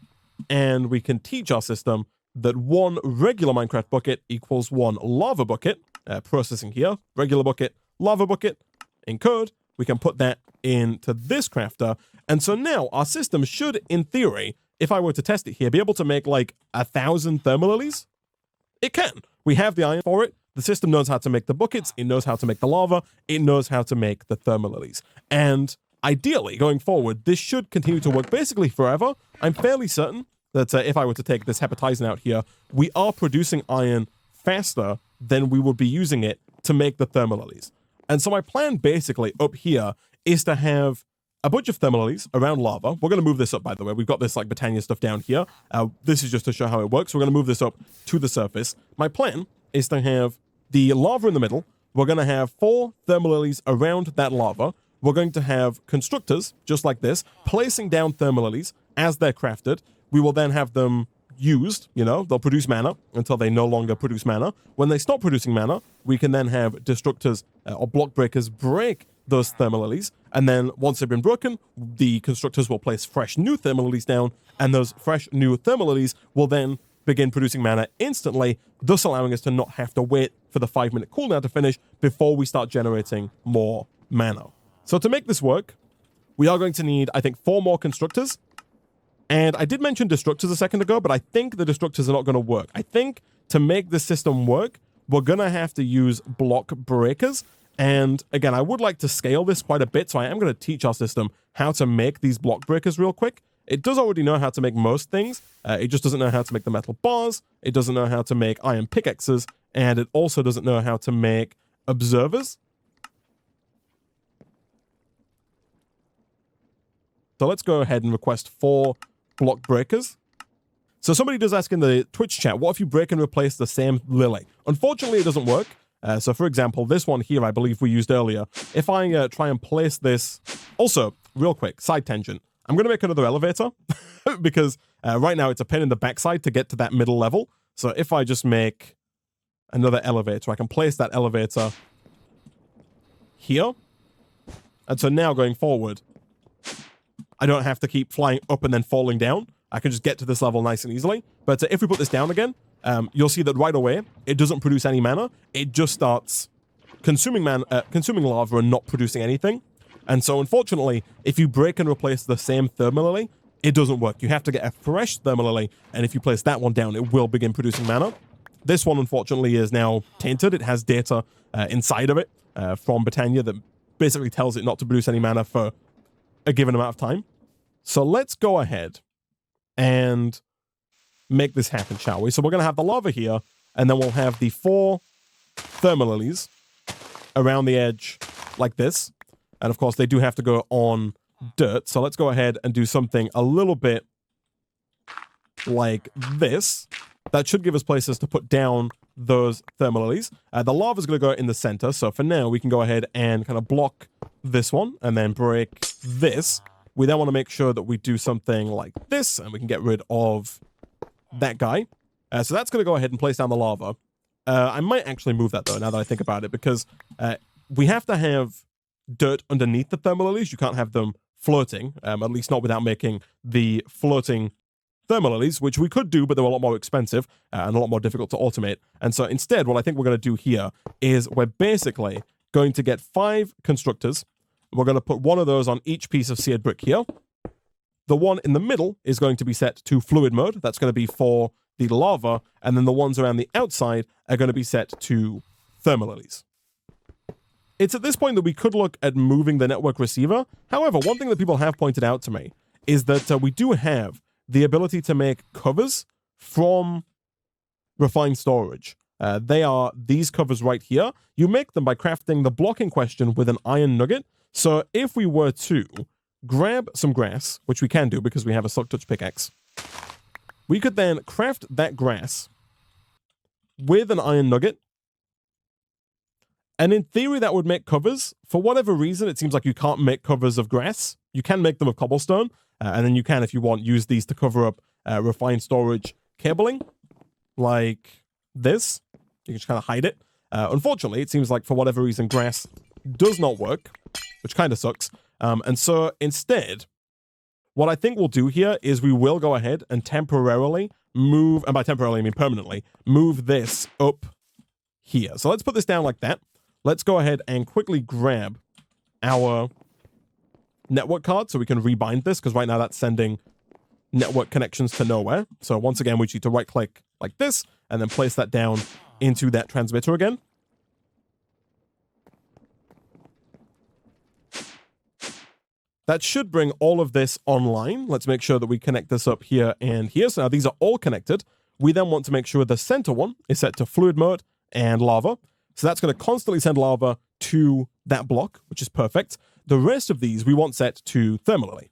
and we can teach our system that one regular Minecraft bucket equals one lava bucket. Processing here, regular bucket, lava bucket, in code. We can put that into this crafter. And so now our system should, in theory, if I were to test it here, be able to make like 1,000 thermalies. It can. We have the iron for it. The system knows how to make the buckets. It knows how to make the lava. It knows how to make the thermalies. And ideally, going forward, this should continue to work basically forever. I'm fairly certain that if I were to take this hepatizing out here, we are producing iron faster than we would be using it to make the thermalies. And so my plan basically up here is to have a bunch of thermalies around lava. We're going to move this up, by the way. We've got this like Britannia stuff down here. This is just to show how it works. We're going to move this up to the surface. My plan is to have the lava in the middle. We're going to have 4 thermalies around that lava. We're going to have constructors, just like this, placing down thermalies as they're crafted. We will then have them used, you know, they'll produce mana until they no longer produce mana. When they stop producing mana, we can then have destructors or block breakers break those thermalies, and then once they've been broken, the constructors will place fresh new thermalies down, and those fresh new thermalies will then begin producing mana instantly, thus allowing us to not have to wait for the 5-minute cooldown to finish before we start generating more mana. So to make this work, we are going to need, I think, 4 more constructors. And I did mention destructors a second ago, but I think the destructors are not going to work. I think to make this system work, we're going to have to use block breakers. And again, I would like to scale this quite a bit, so I am going to teach our system how to make these block breakers real quick. It does already know how to make most things. It just doesn't know how to make the metal bars. It doesn't know how to make iron pickaxes. And it also doesn't know how to make observers. So let's go ahead and request 4 block breakers. So somebody does ask in the Twitch chat, what if you break and replace the same lily? Unfortunately, it doesn't work. So for example, this one here, I believe we used earlier. If I try and place this, also real quick, side tangent. I'm going to make another elevator because right now it's a pain in the backside to get to that middle level. So if I just make another elevator, I can place that elevator here. And so now going forward, I don't have to keep flying up and then falling down. I can just get to this level nice and easily. But if we put this down again, you'll see that right away, it doesn't produce any mana. It just starts consuming lava and not producing anything. And so unfortunately, if you break and replace the same thermally, it doesn't work. You have to get a fresh thermally, and if you place that one down, it will begin producing mana. This one, unfortunately, is now tainted. It has data inside of it from Britannia that basically tells it not to produce any mana for a given amount of time. So let's go ahead and make this happen, shall we? So we're going to have the lava here, and then we'll have the 4 thermalies around the edge like this. And of course, they do have to go on dirt. So let's go ahead and do something a little bit like this. That should give us places to put down those thermalies. The lava is going to go in the center. So for now, we can go ahead and kind of block this one and then break this. We then want to make sure that we do something like this, and we can get rid of that guy. So that's going to go ahead and place down the lava. I might actually move that, though, now that I think about it, because we have to have dirt underneath the thermalies. You can't have them floating, at least not without making the floating thermalies, which we could do, but they're a lot more expensive and a lot more difficult to automate. And so instead, what I think we're going to do here is we're basically going to get 5 constructors. We're going to put one of those on each piece of seared brick here. The one in the middle is going to be set to fluid mode. That's going to be for the lava. And then the ones around the outside are going to be set to thermalilies. It's at this point that we could look at moving the network receiver. However, one thing that people have pointed out to me is that we do have the ability to make covers from refined storage. They are these covers right here. You make them by crafting the block in question with an iron nugget. So if we were to grab some grass, which we can do because we have a silk touch pickaxe, we could then craft that grass with an iron nugget. And in theory, that would make covers. For whatever reason, it seems like you can't make covers of grass. You can make them of cobblestone. And then you can, if you want, use these to cover up refined storage cabling, like this. You can just kind of hide it. Unfortunately, it seems like for whatever reason, grass does not work, which kind of sucks. And so instead, what I think we'll do here is we will go ahead and temporarily move, and by temporarily I mean permanently, move this up here. So let's put this down like that. Let's go ahead and quickly grab our network card so we can rebind this, because right now that's sending network connections to nowhere. So once again, we need to right click like this and then place that down into that transmitter again. That should bring all of this online. Let's make sure that we connect this up here and here. So now these are all connected. We then want to make sure the center one is set to fluid mode and lava. So that's going to constantly send lava to that block, which is perfect. The rest of these we want set to thermalily.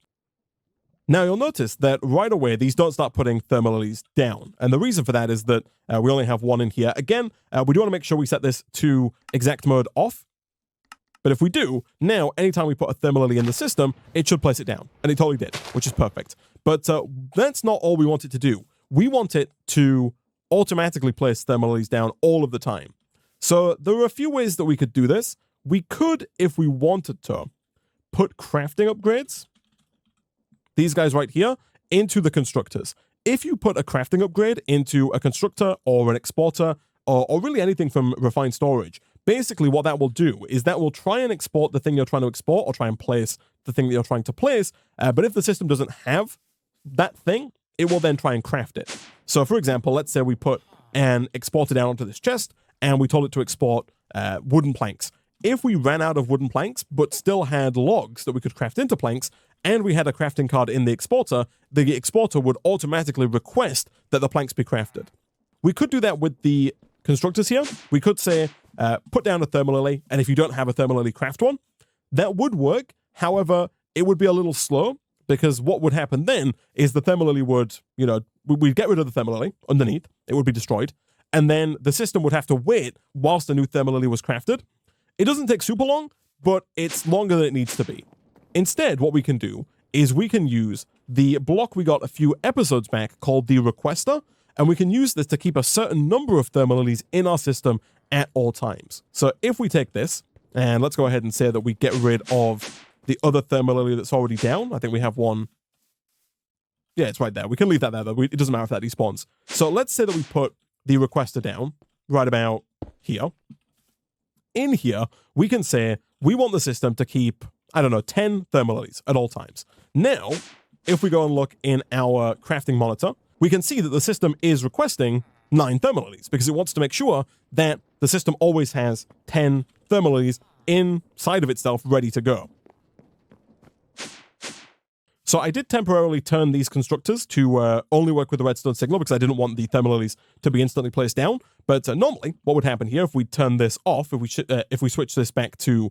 Now you'll notice that right away these don't start putting thermalilies down. And the reason for that is that we only have one in here. Again, we do want to make sure we set this to exact mode off. But if we do, now anytime we put a thermalily in the system, it should place it down. And it totally did, which is perfect. But that's not all we want it to do. We want it to automatically place thermalilies down all of the time. So there are a few ways that we could do this. We could, if we wanted to, put crafting upgrades, these guys right here, into the constructors. If you put a crafting upgrade into a constructor or an exporter, or really anything from refined storage, basically what that will do is that will try and export the thing you're trying to export or try and place the thing that you're trying to place. But if the system doesn't have that thing, it will then try and craft it. So for example, let's say we put an exporter down onto this chest and we told it to export wooden planks. If we ran out of wooden planks, but still had logs that we could craft into planks, and we had a crafting card in the exporter would automatically request that the planks be crafted. We could do that with the constructors here. We could say, put down a thermalily, and if you don't have a thermalily, craft one. That would work. However, it would be a little slow, because what would happen then is the thermalily would, we'd get rid of the thermalily underneath. It would be destroyed. And then the system would have to wait whilst a new thermalily was crafted. It doesn't take super long, but it's longer than it needs to be. Instead, what we can do is we can use the block we got a few episodes back called the Requester, and we can use this to keep a certain number of thermalilies in our system at all times. So if we take this, and let's go ahead and say that we get rid of the other thermalily that's already down. I think we have one. Yeah, it's right there. We can leave that there, though. It doesn't matter if that despawns. So let's say that we put the Requester down right about here. In here, we can say we want the system to keep, 10 thermalilies at all times. Now, if we go and look in our crafting monitor, we can see that the system is requesting 9 thermalilies because it wants to make sure that the system always has 10 thermalilies inside of itself ready to go. So I did temporarily turn these constructors to only work with the redstone signal because I didn't want the thermalilies to be instantly placed down. But normally, what would happen here if we turn this off, if we switch this back to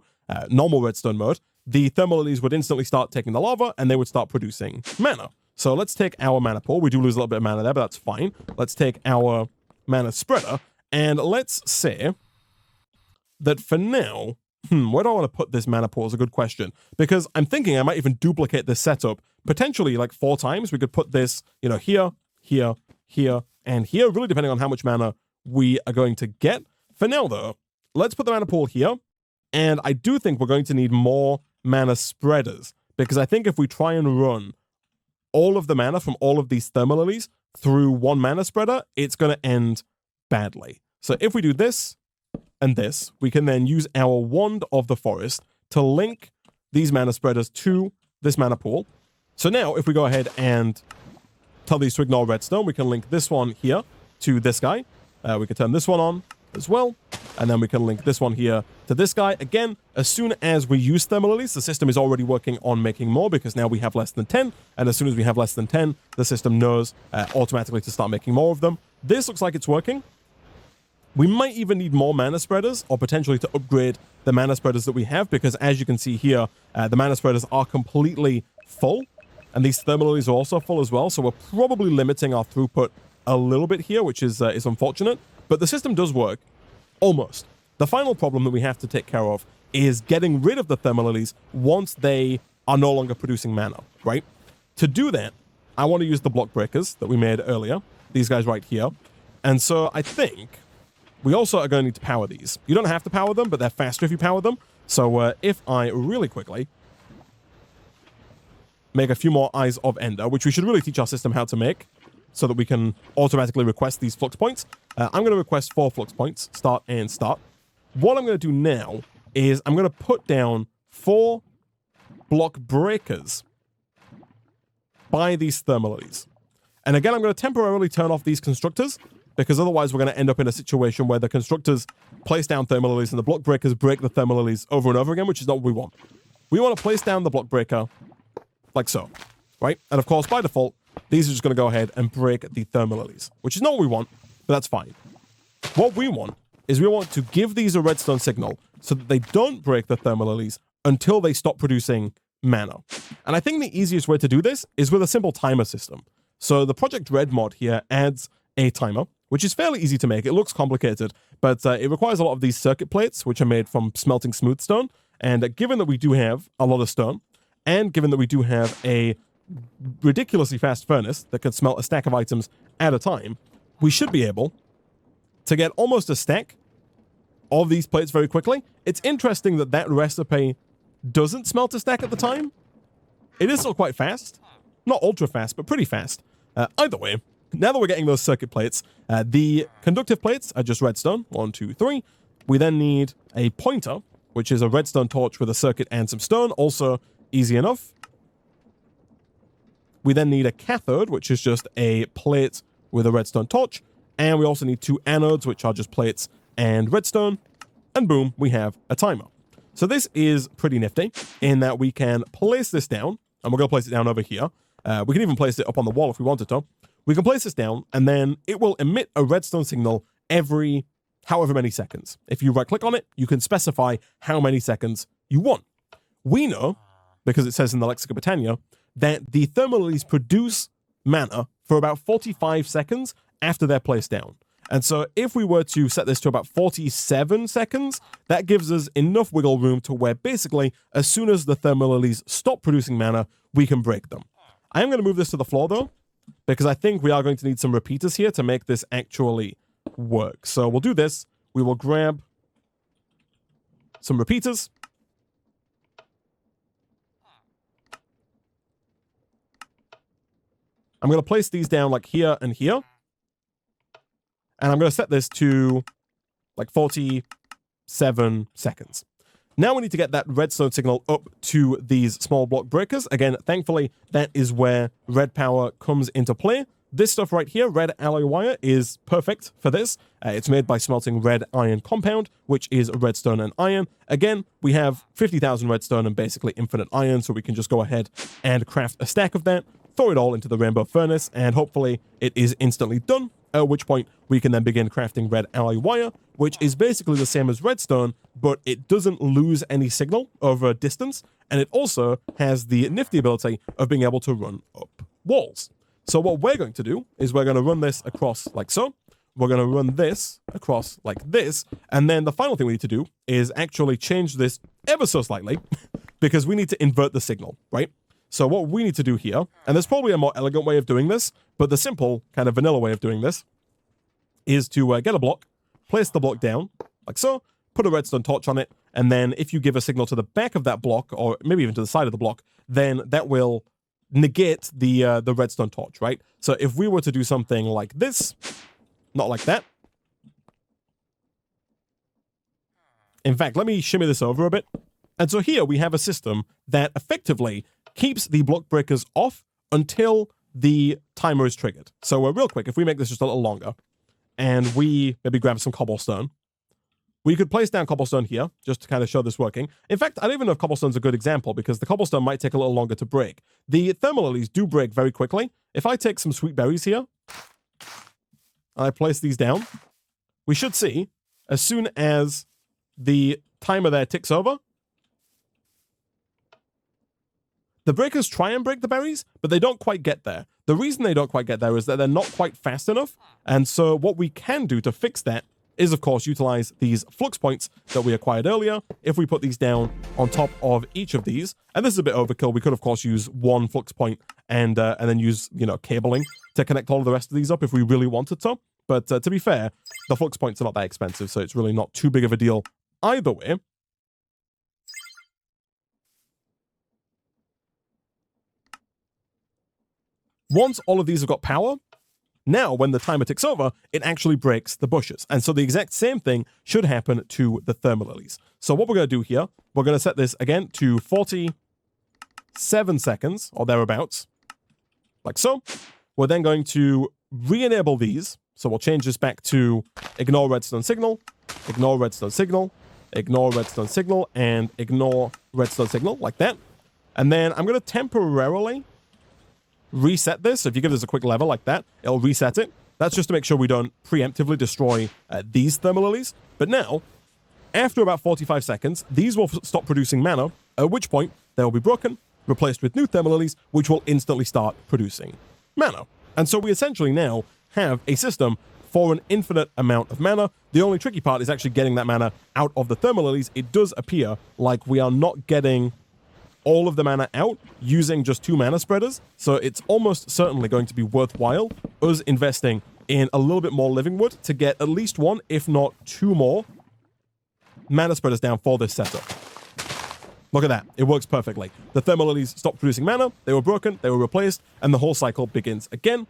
normal redstone mode, the thermalilies would instantly start taking the lava and they would start producing mana. So let's take our mana pool. We do lose a little bit of mana there, but that's fine. Let's take our mana spreader and let's say that for now, where do I want to put this mana pool is a good question, because I'm thinking I might even duplicate this setup potentially like 4 times. We could put this, here, here, here, and here, really depending on how much mana we are going to get. For now, though, let's put the mana pool here, and I do think we're going to need more mana spreaders, because I think if we try and run all of the mana from all of these thermalilies through one mana spreader, it's going to end badly. So if we do this and this, we can then use our Wand of the Forest to link these mana spreaders to this mana pool. So now if we go ahead and tell these to ignore redstone, we can link this one here to this guy. We can turn this one on as well. And then we can link this one here to this guy. Again, as soon as we use thermal lilies, the system is already working on making more because now we have less than 10. And as soon as we have less than 10, the system knows automatically to start making more of them. This looks like it's working. We might even need more mana spreaders or potentially to upgrade the mana spreaders that we have because as you can see here, the mana spreaders are completely full. And these thermal lilies are also full as well. So we're probably limiting our throughput a little bit here, which is unfortunate. But the system does work. Almost. The final problem that we have to take care of is getting rid of the thermal lilies once they are no longer producing mana, right? To do that, I want to use the block breakers that we made earlier, these guys right here. And so I think we also are going to need to power these. You don't have to power them, but they're faster if you power them. So if I really quickly make a few more Eyes of Ender, which we should really teach our system how to make, so that we can automatically request these flux points. I'm going to request 4 flux points, start and start. What I'm going to do now is I'm going to put down 4 block breakers by these thermal lilies. And again, I'm going to temporarily turn off these constructors because otherwise we're going to end up in a situation where the constructors place down thermal lilies and the block breakers break the thermal lilies over and over again, which is not what we want. We want to place down the block breaker like so, right? And of course, by default, these are just going to go ahead and break the thermal lilies, which is not what we want, but that's fine. What we want is we want to give these a redstone signal so that they don't break the thermal lilies until they stop producing mana. And I think the easiest way to do this is with a simple timer system. So the Project Red mod here adds a timer, which is fairly easy to make. It looks complicated, but it requires a lot of these circuit plates, which are made from smelting smooth stone. And given that we do have a lot of stone, and given that we do have a ridiculously fast furnace that can smelt a stack of items at a time, we should be able to get almost a stack of these plates very quickly. It's interesting that that recipe doesn't smelt a stack at the time. It is still quite fast. Not ultra fast, but pretty fast. Either way, now that we're getting those circuit plates, the conductive plates are just redstone. 1, 2, 3. We then need a pointer, which is a redstone torch with a circuit and some stone. Also easy enough. We then need a cathode, which is just a plate with a redstone torch. And we also need 2 anodes, which are just plates and redstone. And boom, we have a timer. So this is pretty nifty in that we can place this down. And we're going to place it down over here. We can even place it up on the wall if we wanted to. We can place this down, and then it will emit a redstone signal every however many seconds. If you right-click on it, you can specify how many seconds you want. We know, because it says in the Lexica Britannia, that the thermal lilies produce mana for about 45 seconds after they're placed down. And so if we were to set this to about 47 seconds, that gives us enough wiggle room to where basically as soon as the thermal lilies stop producing mana, we can break them. I am going to move this to the floor though, because I think we are going to need some repeaters here to make this actually work. So we'll do this. We will grab some repeaters. I'm going to place these down like here and here. And I'm going to set this to like 47 seconds. Now we need to get that redstone signal up to these small block breakers. Again, thankfully, that is where red power comes into play. This stuff right here, red alloy wire, is perfect for this. It's made by smelting red iron compound, which is redstone and iron. Again, we have 50,000 redstone and basically infinite iron, so we can just go ahead and craft a stack of that, throw it all into the rainbow furnace, and hopefully it is instantly done, at which point we can then begin crafting red alloy wire, which is basically the same as redstone, but it doesn't lose any signal over distance, and it also has the nifty ability of being able to run up walls. So what we're going to do is we're going to run this across like so. We're going to run this across like this, and then the final thing we need to do is actually change this ever so slightly, because we need to invert the signal, right? So what we need to do here, and there's probably a more elegant way of doing this, but the simple kind of vanilla way of doing this is to get a block, place the block down like so, put a redstone torch on it, and then if you give a signal to the back of that block, or maybe even to the side of the block, then that will negate the redstone torch, right? So if we were to do something like this, not like that. In fact, let me shimmy this over a bit, And so here we have a system that effectively keeps the block breakers off until the timer is triggered. So real quick, if we make this just a little longer, and we maybe grab some cobblestone, we could place down cobblestone here, just to kind of show this working. In fact, I don't even know if cobblestone's a good example, because the cobblestone might take a little longer to break. The thermal lilies do break very quickly. If I take some sweet berries here, and I place these down, we should see, as soon as the timer there ticks over, the breakers try and break the berries, but they don't quite get there. The reason they don't quite get there is that they're not quite fast enough, and so what we can do to fix that is, of course, utilize these flux points that we acquired earlier. If we put these down on top of each of these, and this is a bit overkill, we could, of course, use one flux point and then use, cabling to connect all of the rest of these up if we really wanted to. But to be fair, the flux points are not that expensive, so it's really not too big of a deal either way. Once all of these have got power, now when the timer ticks over, it actually breaks the bushes. And so the exact same thing should happen to the thermal lilies. So what we're going to do here, we're going to set this again to 47 seconds or thereabouts, like so. We're then going to re-enable these. So we'll change this back to ignore redstone signal, ignore redstone signal, ignore redstone signal, and ignore redstone signal, like that. And then I'm going to temporarily reset this. So if you give this a quick level like that, it'll reset it. That's just to make sure we don't preemptively destroy these thermal lilies. But now, after about 45 seconds, these will stop producing mana, at which point they will be broken, replaced with new thermal lilies, which will instantly start producing mana. And so we essentially now have a system for an infinite amount of mana. The only tricky part is actually getting that mana out of the thermal lilies. It does appear like we are not getting all of the mana out using just 2 mana spreaders, so it's almost certainly going to be worthwhile us investing in a little bit more living wood to get at least 1, if not 2 more mana spreaders down for this setup. Look at that, it works perfectly. The thermal lilies stopped producing mana, they were broken, they were replaced, and the whole cycle begins again.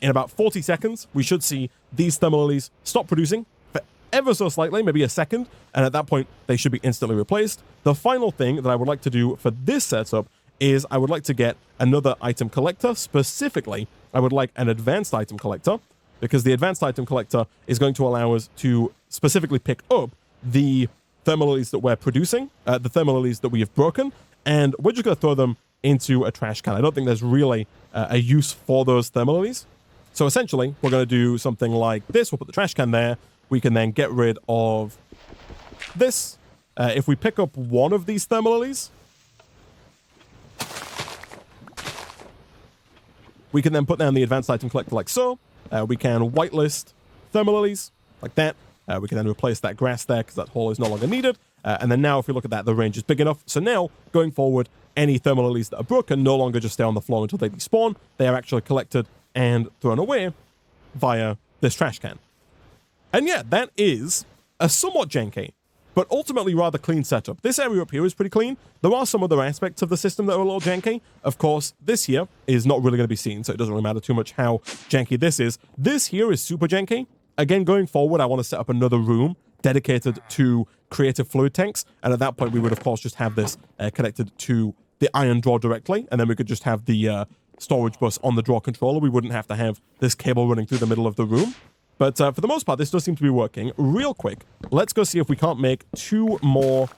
In about 40 seconds, we should see these thermal lilies stop producing for ever so slightly, maybe a second, and at that point, they should be instantly replaced. The final thing that I would like to do for this setup is I would like to get another item collector. Specifically, I would like an advanced item collector, because the advanced item collector is going to allow us to specifically pick up the thermal lilies that we're producing, the thermal lilies that we have broken, and we're just going to throw them into a trash can. I don't think there's really a use for those thermal lilies. So essentially, we're going to do something like this. We'll put the trash can there. We can then get rid of this. If we pick up one of these thermal lilies, we can then put down the advanced item collector like so. We can whitelist thermal lilies like that. We can then replace that grass there because that hole is no longer needed. And then now if we look at that, the range is big enough. So now, going forward, any thermal lilies that are broken no longer just stay on the floor until they despawn. They are actually collected and thrown away via this trash can. And yeah, that is a somewhat janky, but ultimately rather clean setup. This area up here is pretty clean. There are some other aspects of the system that are a little janky. Of course, this here is not really going to be seen, so it doesn't really matter too much how janky this is. This here is super janky. Again, going forward, I want to set up another room dedicated to creative fluid tanks, and at that point, we would, of course, just have this connected to the iron drawer directly, and then we could just have the storage bus on the drawer controller. We wouldn't have to have this cable running through the middle of the room. But for the most part, this does seem to be working. Real quick, let's go see if we can't make 2 more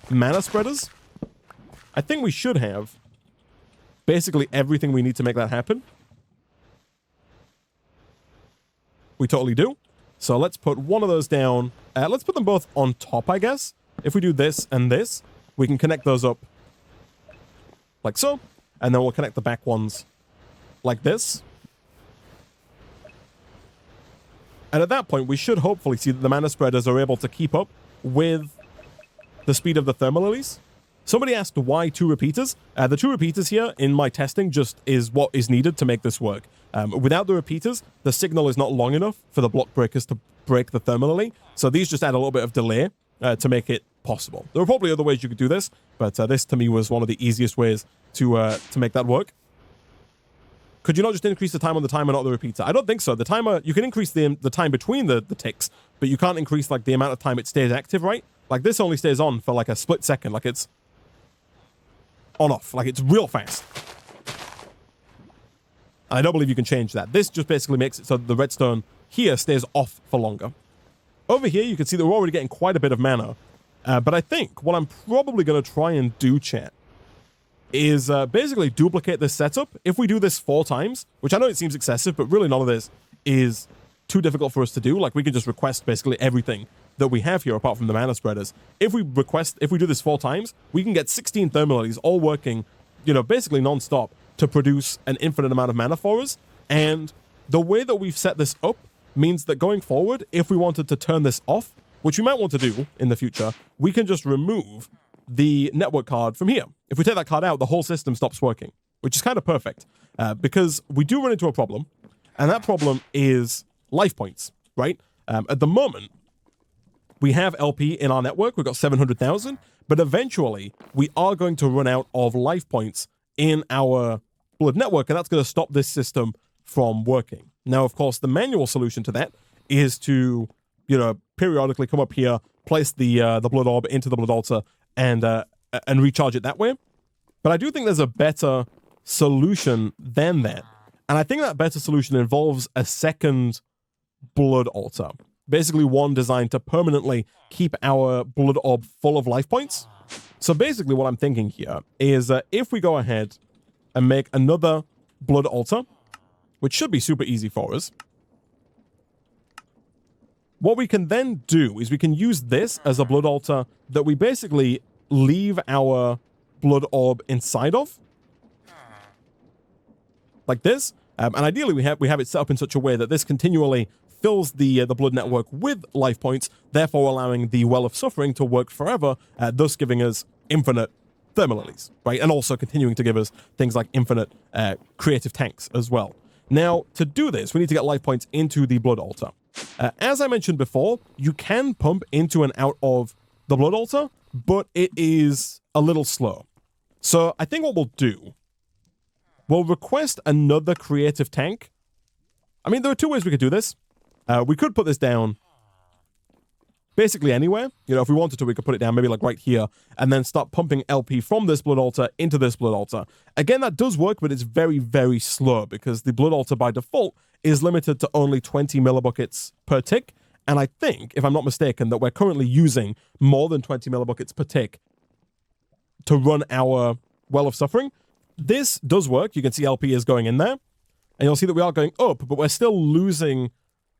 mana spreaders. I think we should have basically everything we need to make that happen. We totally do. So let's put one of those down. Let's put them both on top, I guess. If we do this and this, we can connect those up like so. And then we'll connect the back ones like this. And at that point, we should hopefully see that the mana spreaders are able to keep up with the speed of the thermal lilies. Somebody asked why 2 repeaters. The 2 repeaters here in my testing just is what is needed to make this work. Without the repeaters, the signal is not long enough for the block breakers to break the thermal lily. So these just add a little bit of delay to make it possible. There are probably other ways you could do this, but this to me was one of the easiest ways to make that work. Could you not just increase the time on the timer, not the repeater? I don't think so. The timer, you can increase the time between the ticks, but you can't increase like the amount of time it stays active, right? Like this only stays on for like a split second. Like it's on off. Like, it's real fast. And I don't believe you can change that. This just basically makes it so the redstone here stays off for longer. Over here, you can see that we're already getting quite a bit of mana. But I think what I'm probably going to try and do, chat, is basically duplicate this setup. If we do this 4 times, which I know it seems excessive, but really none of this is too difficult for us to do. Like, we can just request basically everything that we have here apart from the mana spreaders. If we do this 4 times, we can get 16 thermalies all working, you know, basically non-stop to produce an infinite amount of mana for us. And the way that we've set this up means that going forward, if we wanted to turn this off, which we might want to do in the future, we can just remove the network card from here. If we take that card out, the whole system stops working, which is kind of perfect, because we do run into a problem, and that problem is life points, right? At the moment, we have LP in our network. We've got 700,000, but eventually we are going to run out of life points in our blood network, and that's going to stop this system from working. Now, of course, the manual solution to that is to, you know, periodically come up here, place the blood orb into the blood altar, and recharge it that way. But I do think there's a better solution than that. And I think that better solution involves a second blood altar. Basically one designed to permanently keep our blood orb full of life points. So basically what I'm thinking here is if we go ahead and make another blood altar, which should be super easy for us, what we can then do is we can use this as a blood altar that we basically leave our blood orb inside of. Like this. And ideally we have it set up in such a way that this continually fills the blood network with life points, therefore allowing the Well of Suffering to work forever, thus giving us infinite thermalies, right? And also continuing to give us things like infinite creative tanks as well. Now, to do this, we need to get life points into the blood altar. As I mentioned before, you can pump into and out of the blood altar, but it is a little slow. So I think what we'll do, we'll request another creative tank. I mean, there are 2 ways we could do this. We could put this down basically anywhere. You know, if we wanted to, we could put it down maybe like right here and then start pumping LP from this blood altar into this blood altar. Again, that does work, but it's very, very slow because the blood altar by default is limited to only 20 millibuckets per tick. And I think, if I'm not mistaken, that we're currently using more than 20 millibuckets per tick to run our Well of Suffering. This does work. You can see LP is going in there. And you'll see that we are going up, but we're still losing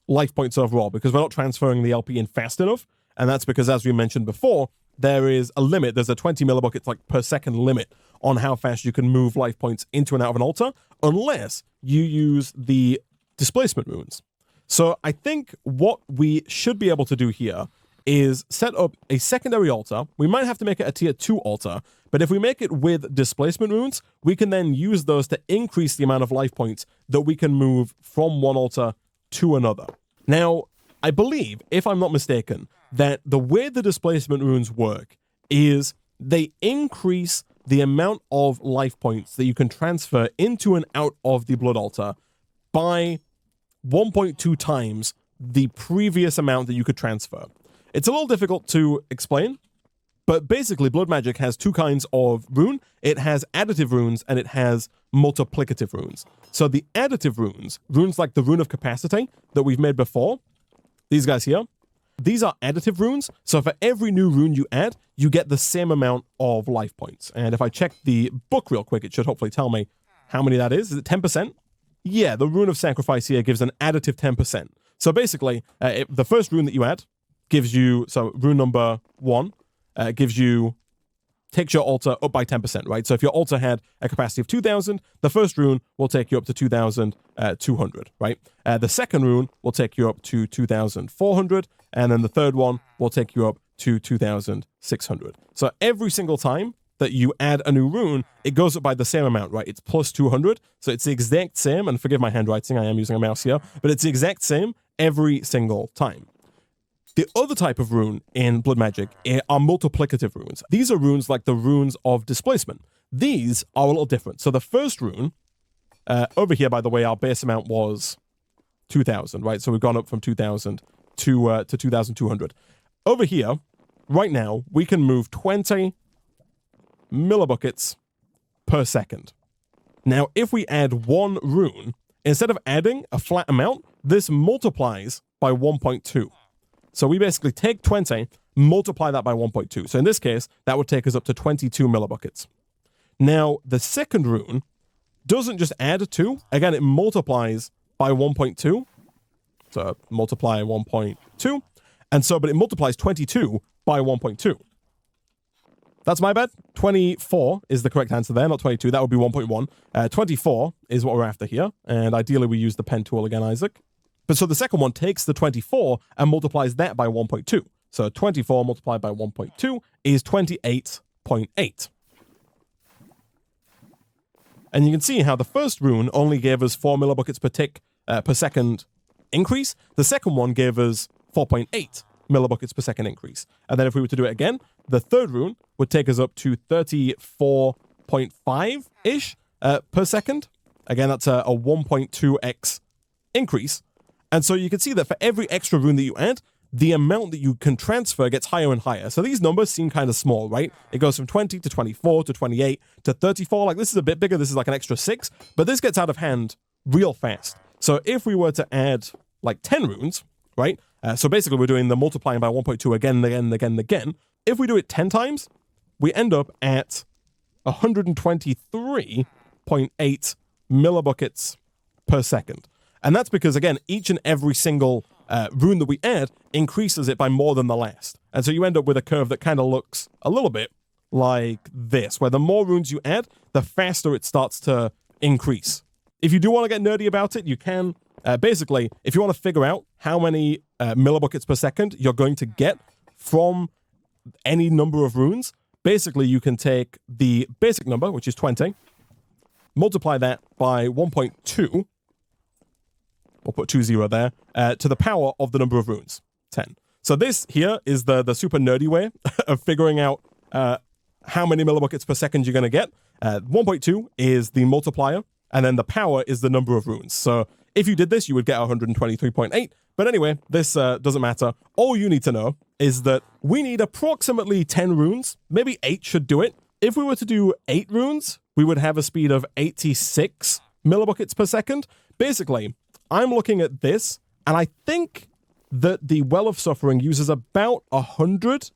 life points overall because we're not transferring the LP in fast enough. And that's because, as we mentioned before, there is a limit. There's a 20 millibuckets like per second limit on how fast you can move life points into and out of an altar, unless you use the Displacement Runes. So I think what we should be able to do here is set up a secondary altar. We might have to make it a tier 2 altar, but if we make it with Displacement Runes, we can then use those to increase the amount of life points that we can move from one altar to another. Now, I believe, if I'm not mistaken, that the way the Displacement Runes work is they increase the amount of life points that you can transfer into and out of the blood altar by 1.2 times the previous amount that you could transfer. It's a little difficult to explain, but basically blood magic has 2 kinds of rune. It has additive runes and it has multiplicative runes. So the additive runes, runes like the Rune of Capacity that we've made before, these guys here, these are additive runes. So for every new rune you add, you get the same amount of life points. And if I check the book real quick, it should hopefully tell me how many that is. Is it 10%? Yeah, the Rune of Sacrifice here gives an additive 10%. So basically, the first rune that you add gives you, so rune number 1 takes your altar up by 10%, right? So if your altar had a capacity of 2,000, the first rune will take you up to 2,200, right? The second rune will take you up to 2,400, and then the third one will take you up to 2,600. So every single time that you add a new rune, it goes up by the same amount, right? It's plus 200, so it's the exact same, and forgive my handwriting, I am using a mouse here, but it's the exact same every single time. The other type of rune in blood magic are multiplicative runes. These are runes like the runes of displacement. These are a little different. So the first rune, over here, by the way, our base amount was 2,000, right? So we've gone up from 2,000 to 2,200. Over here, right now, we can move 20 millibuckets per second. Now, if we add 1 rune, instead of adding a flat amount, this multiplies by 1.2. So we basically take 20, multiply that by 1.2. So in this case, that would take us up to 22 millibuckets. Now, the second rune doesn't just add 2. Again, it multiplies by 1.2. So multiply 1.2. And so, but it multiplies 22 by 1.2. That's my bad. 24 is the correct answer there, not 22. That would be 1.1. 24 is what we're after here. And ideally, we use the pen tool again, Isaac. But so the second one takes the 24 and multiplies that by 1.2. So 24 multiplied by 1.2 is 28.8. And you can see how the first rune only gave us 4 millibuckets per tick per second increase. The second one gave us 4.8 millibuckets per second increase. And then if we were to do it again, the third rune would take us up to 34.5-ish per second. Again, that's a 1.2x increase. And so you can see that for every extra rune that you add, the amount that you can transfer gets higher and higher. So these numbers seem kind of small, right? It goes from 20 to 24 to 28 to 34. Like, this is a bit bigger. This is like an extra 6. But this gets out of hand real fast. So if we were to add like 10 runes, right? So basically we're doing the multiplying by 1.2 again and again and again and again. If we do it 10 times, we end up at 123.8 millibuckets per second. And that's because, again, each and every single rune that we add increases it by more than the last. And so you end up with a curve that kind of looks a little bit like this, where the more runes you add, the faster it starts to increase. If you do want to get nerdy about it, you can. Basically, if you want to figure out how many millibuckets per second you're going to get from any number of runes, basically you can take the basic number, which is 20, multiply that by 1.2, we'll put 20 there, to the power of the number of runes, 10. So this here is the super nerdy way of figuring out how many millibuckets per second you're going to get. 1.2 is the multiplier, and then the power is the number of runes. So if you did this, you would get 123.8. But anyway, this doesn't matter. All you need to know is that we need approximately 10 runes. Maybe 8 should do it. If we were to do 8 runes, we would have a speed of 86 millibuckets per second. Basically, I'm looking at this, and I think that the Well of Suffering uses about 100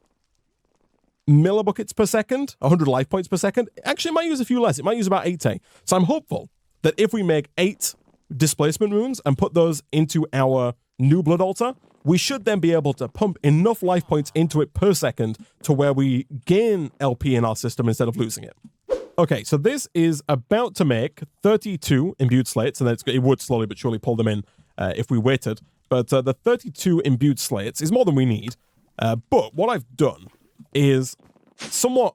millibuckets per second, 100 life points per second. Actually, it might use a few less. It might use about 80. So I'm hopeful that if we make 8 Displacement Runes and put those into our new Blood Altar, we should then be able to pump enough life points into it per second to where we gain LP in our system instead of losing it. Okay, so this is about to make 32 imbued slates, and it would slowly but surely pull them in if we waited. But the 32 imbued slates is more than we need. But what I've done is somewhat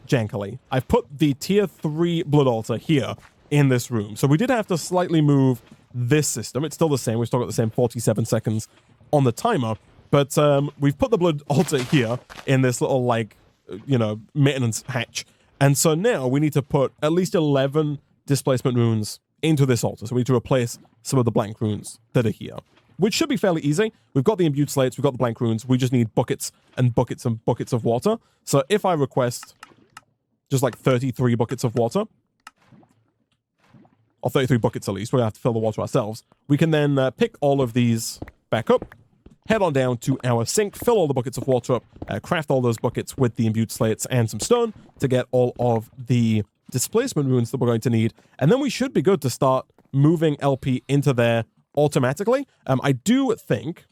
jankily, I've put the tier 3 Blood Altar here in this room. So we did have to slightly move this system. It's still the same. We've still got the same 47 seconds on the timer. But we've put the Blood Altar here in this little, like, maintenance hatch. And so now we need to put at least 11 Displacement Runes into this altar. So we need to replace some of the blank runes that are here, which should be fairly easy. We've got the imbued slates, we've got the blank runes. We just need buckets and buckets and buckets of water. So if I request just like 33 buckets of water, or 33 buckets at least, we're going to have to fill the water ourselves. We can then pick all of these back up, head on down to our sink, fill all the buckets of water up, craft all those buckets with the imbued slates and some stone to get all of the Displacement Runes that we're going to need. And then we should be good to start moving LP into there automatically. I do think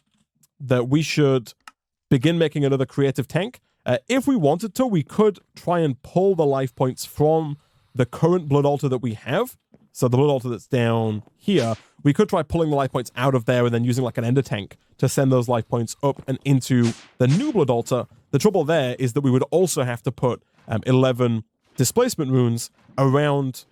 that we should begin making another creative tank. If we wanted to, we could try and pull the life points from the current Blood Altar that we have. So the Blood Altar that's down here, we could try pulling the life points out of there and then using like an ender tank to send those life points up and into the new Blood Altar. The trouble there is that we would also have to put 11 Displacement Runes around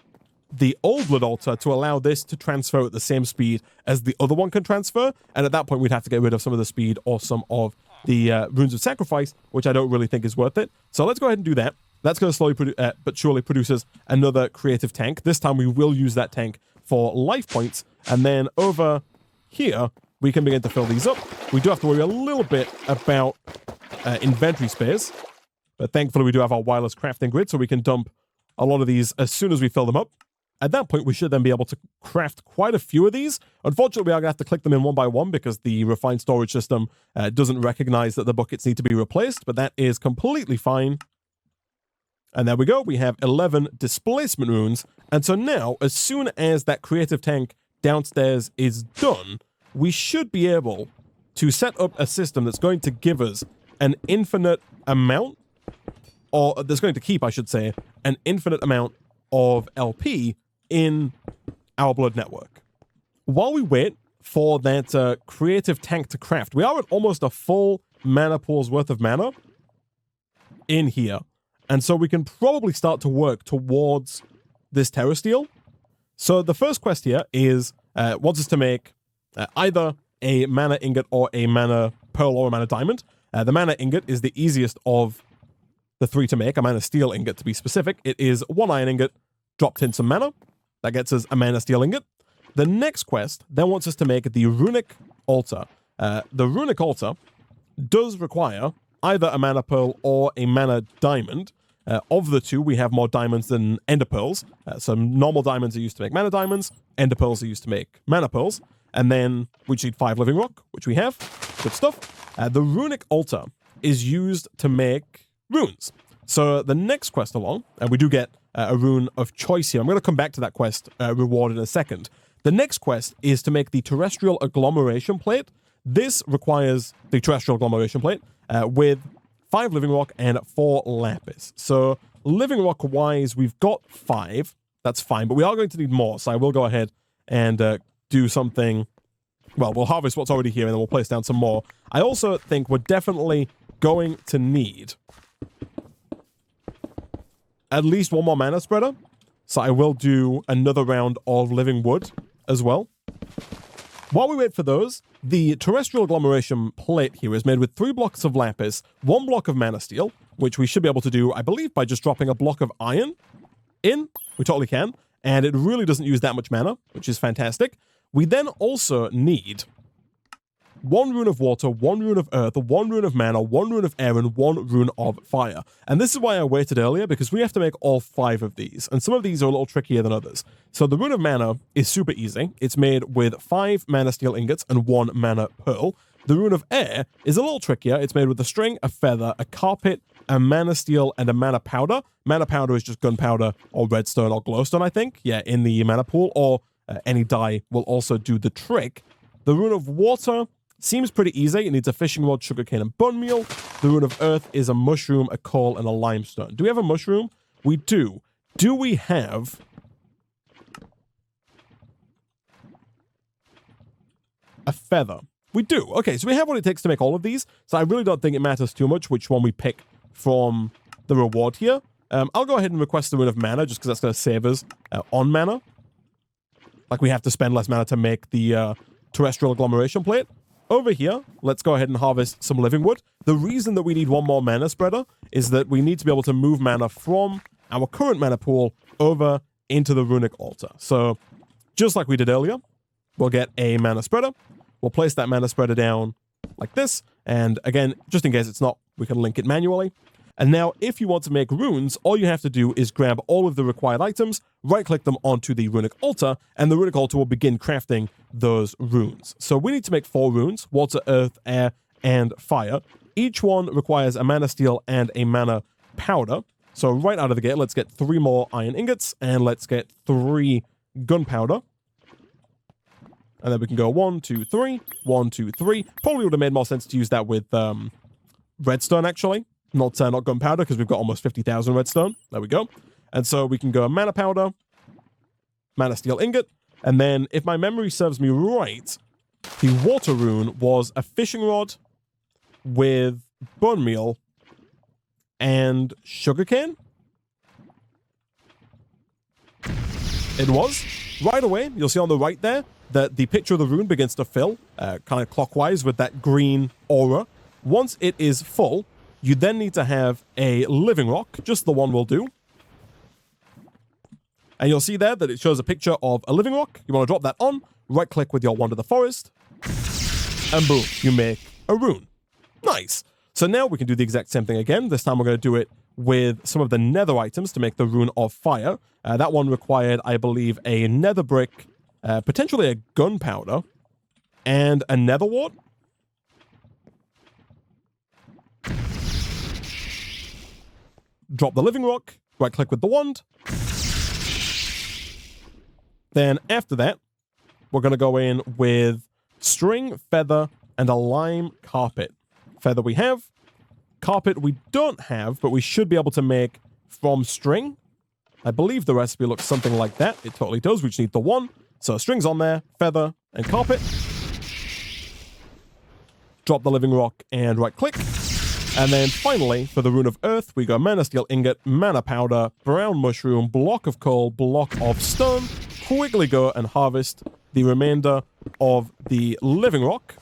the old Blood Altar to allow this to transfer at the same speed as the other one can transfer. And at that point, we'd have to get rid of some of the speed or some of the Runes of Sacrifice, which I don't really think is worth it. So let's go ahead and do that. That's going to slowly but surely produces another creative tank. This time we will use that tank for life points. And then over here, we can begin to fill these up. We do have to worry a little bit about inventory space. But thankfully we do have our wireless crafting grid, so we can dump a lot of these as soon as we fill them up. At that point, we should then be able to craft quite a few of these. Unfortunately, we are going to have to click them in one by one because the refined storage system doesn't recognize that the buckets need to be replaced, but that is completely fine. And there we go. We have 11 Displacement Runes. And so now, as soon as that creative tank downstairs is done, we should be able to set up a system that's going to give us an infinite amount, or that's going to keep, I should say, an infinite amount of LP in our blood network. While we wait for that creative tank to craft, we are at almost a full mana pool's worth of mana in here. And so we can probably start to work towards this TERRASTEEL. So the first quest here is, wants us to make either a mana ingot or a mana pearl or a mana diamond. The mana ingot is the easiest of the three to make, a mana steel ingot to be specific. It is one iron ingot dropped in some mana. That gets us a mana steel ingot. The next quest then wants us to make the Runic Altar. The Runic Altar does require either a mana pearl or a mana diamond. Of the two, we have more diamonds than ender pearls. Some normal diamonds are used to make mana diamonds. Ender pearls are used to make mana pearls. And then we need 5 living rock, which we have. Good stuff. The Runic Altar is used to make runes. So the next quest along, and we do get a rune of choice here. I'm going to come back to that quest reward in a second. The next quest is to make the Terrestrial Agglomeration Plate. This requires the Terrestrial Agglomeration Plate with 5 living rock and 4 lapis. So living rock wise, we've got 5. That's fine, but we are going to need more. So I will go ahead and do something. Well, we'll harvest what's already here and then we'll place down some more. I also think we're definitely going to need at least one more mana spreader. So I will do another round of living wood as well. While we wait for those, the Terrestrial Agglomeration Plate here is made with 3 blocks of lapis, 1 block of mana steel, which we should be able to do, I believe, by just dropping a block of iron in. We totally can. And it really doesn't use that much mana, which is fantastic. We then also need 1 rune of water, 1 rune of earth, 1 rune of mana, 1 rune of air, and 1 rune of fire. And this is why I waited earlier, because we have to make all 5 of these. And some of these are a little trickier than others. So the rune of mana is super easy. It's made with 5 mana steel ingots and 1 mana pearl. The rune of air is a little trickier. It's made with a string, a feather, a carpet, a mana steel, and a mana powder. Mana powder is just gunpowder or redstone or glowstone, I think. Yeah, in the mana pool, or any dye will also do the trick. The rune of water seems pretty easy. It needs a fishing rod, sugarcane, and bone meal. The rune of earth is a mushroom, a coal, and a limestone. Do we have a mushroom? We do. Do we have a feather? We do. Okay, so we have what it takes to make all of these. So I really don't think it matters too much which one we pick from the reward here. I'll go ahead and request the rune of mana just because that's going to save us on mana. Like we have to spend less mana to make the Terrestrial Agglomeration Plate. Over here, let's go ahead and harvest some living wood. The reason that we need 1 more mana spreader is that we need to be able to move mana from our current mana pool over into the Runic Altar. So just like we did earlier, we'll get a mana spreader. We'll place that mana spreader down like this. And again, just in case it's not, we can link it manually. And now if you want to make runes, all you have to do is grab all of the required items, right-click them onto the Runic Altar, and the Runic Altar will begin crafting those runes. So we need to make 4 runes: water, earth, air, and fire. Each one requires a mana steel and a mana powder. So right out of the gate, let's get 3 more iron ingots, and let's get 3 gunpowder. And then we can go 1, 2, 3, 1, 2, 3. Probably would have made more sense to use that with redstone, actually. Not gunpowder, because we've got almost 50,000 redstone. There we go. And so we can go mana powder, mana steel ingot, and then, if my memory serves me right, the water rune was a fishing rod with bone meal and sugarcane? It was. Right away, you'll see on the right there that the picture of the rune begins to fill, kind of clockwise with that green aura. Once it is full, you then need to have a living rock, just the one will do. And you'll see there that it shows a picture of a living rock. You want to drop that on, right-click with your Wand of the Forest, and boom, you make a rune. Nice. So now we can do the exact same thing again. This time we're going to do it with some of the nether items to make the Rune of Fire. That one required, I believe, a nether brick, potentially a gunpowder, and a nether wart. Drop the living rock, right-click with the wand. Then after that, we're going to go in with string, feather, and a lime carpet. Feather we have. Carpet we don't have, but we should be able to make from string. I believe the recipe looks something like that. It totally does. We just need the one. So string's on there, feather, and carpet. Drop the living rock and right-click. And then finally, for the Rune of Earth, we go mana steel ingot, mana powder, brown mushroom, block of coal, block of stone. Quickly go and harvest the remainder of the living rock.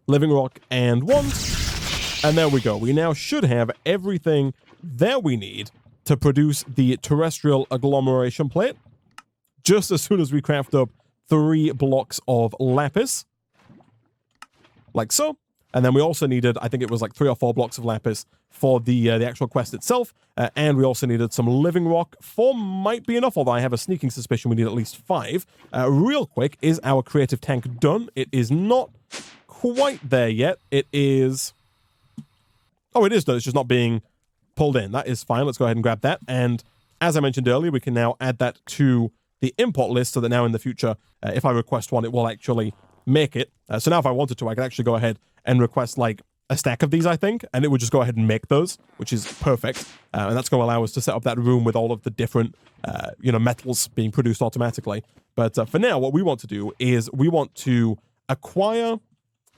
Living rock and wand. And there we go. We now should have everything that we need to produce the terrestrial agglomeration plate. Just as soon as we craft up 3 blocks of lapis. Like so. And then we also needed, I think it was like 3 or 4 blocks of lapis for the actual quest itself. And we also needed some living rock. 4 might be enough, although I have a sneaking suspicion we need at least 5. Real quick, is our creative tank done? It is not quite there yet. It is... Oh, it is done. It's just not being pulled in. That is fine. Let's go ahead and grab that. And as I mentioned earlier, we can now add that to the import list so that now in the future, if I request one, it will actually make it. So now if I wanted to, I could actually go ahead and request like a stack of these, I think, and it would just go ahead and make those, which is perfect. And that's going to allow us to set up that room with all of the different, metals being produced automatically. But for now, what we want to do is we want to acquire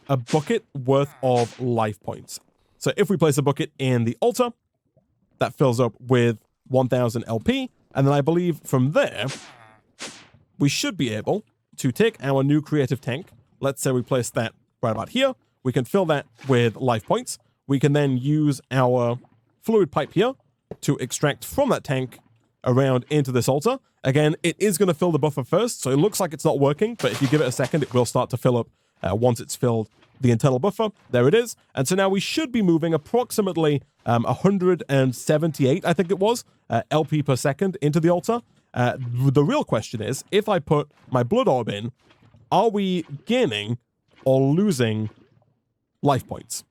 a bucket worth of life points. So if we place a bucket in the altar, that fills up with 1000 LP. And then I believe from there, we should be able to take our new creative tank. Let's say we place that right about here. We can fill that with life points. We can then use our fluid pipe here to extract from that tank around into this altar. Again, it is going to fill the buffer first, so it looks like it's not working, but if you give it a second, it will start to fill up once it's filled the internal buffer. There it is. And so now we should be moving approximately 178, I think it was, LP per second into the altar. The real question is, if I put my blood orb in, are we gaining or losing life points?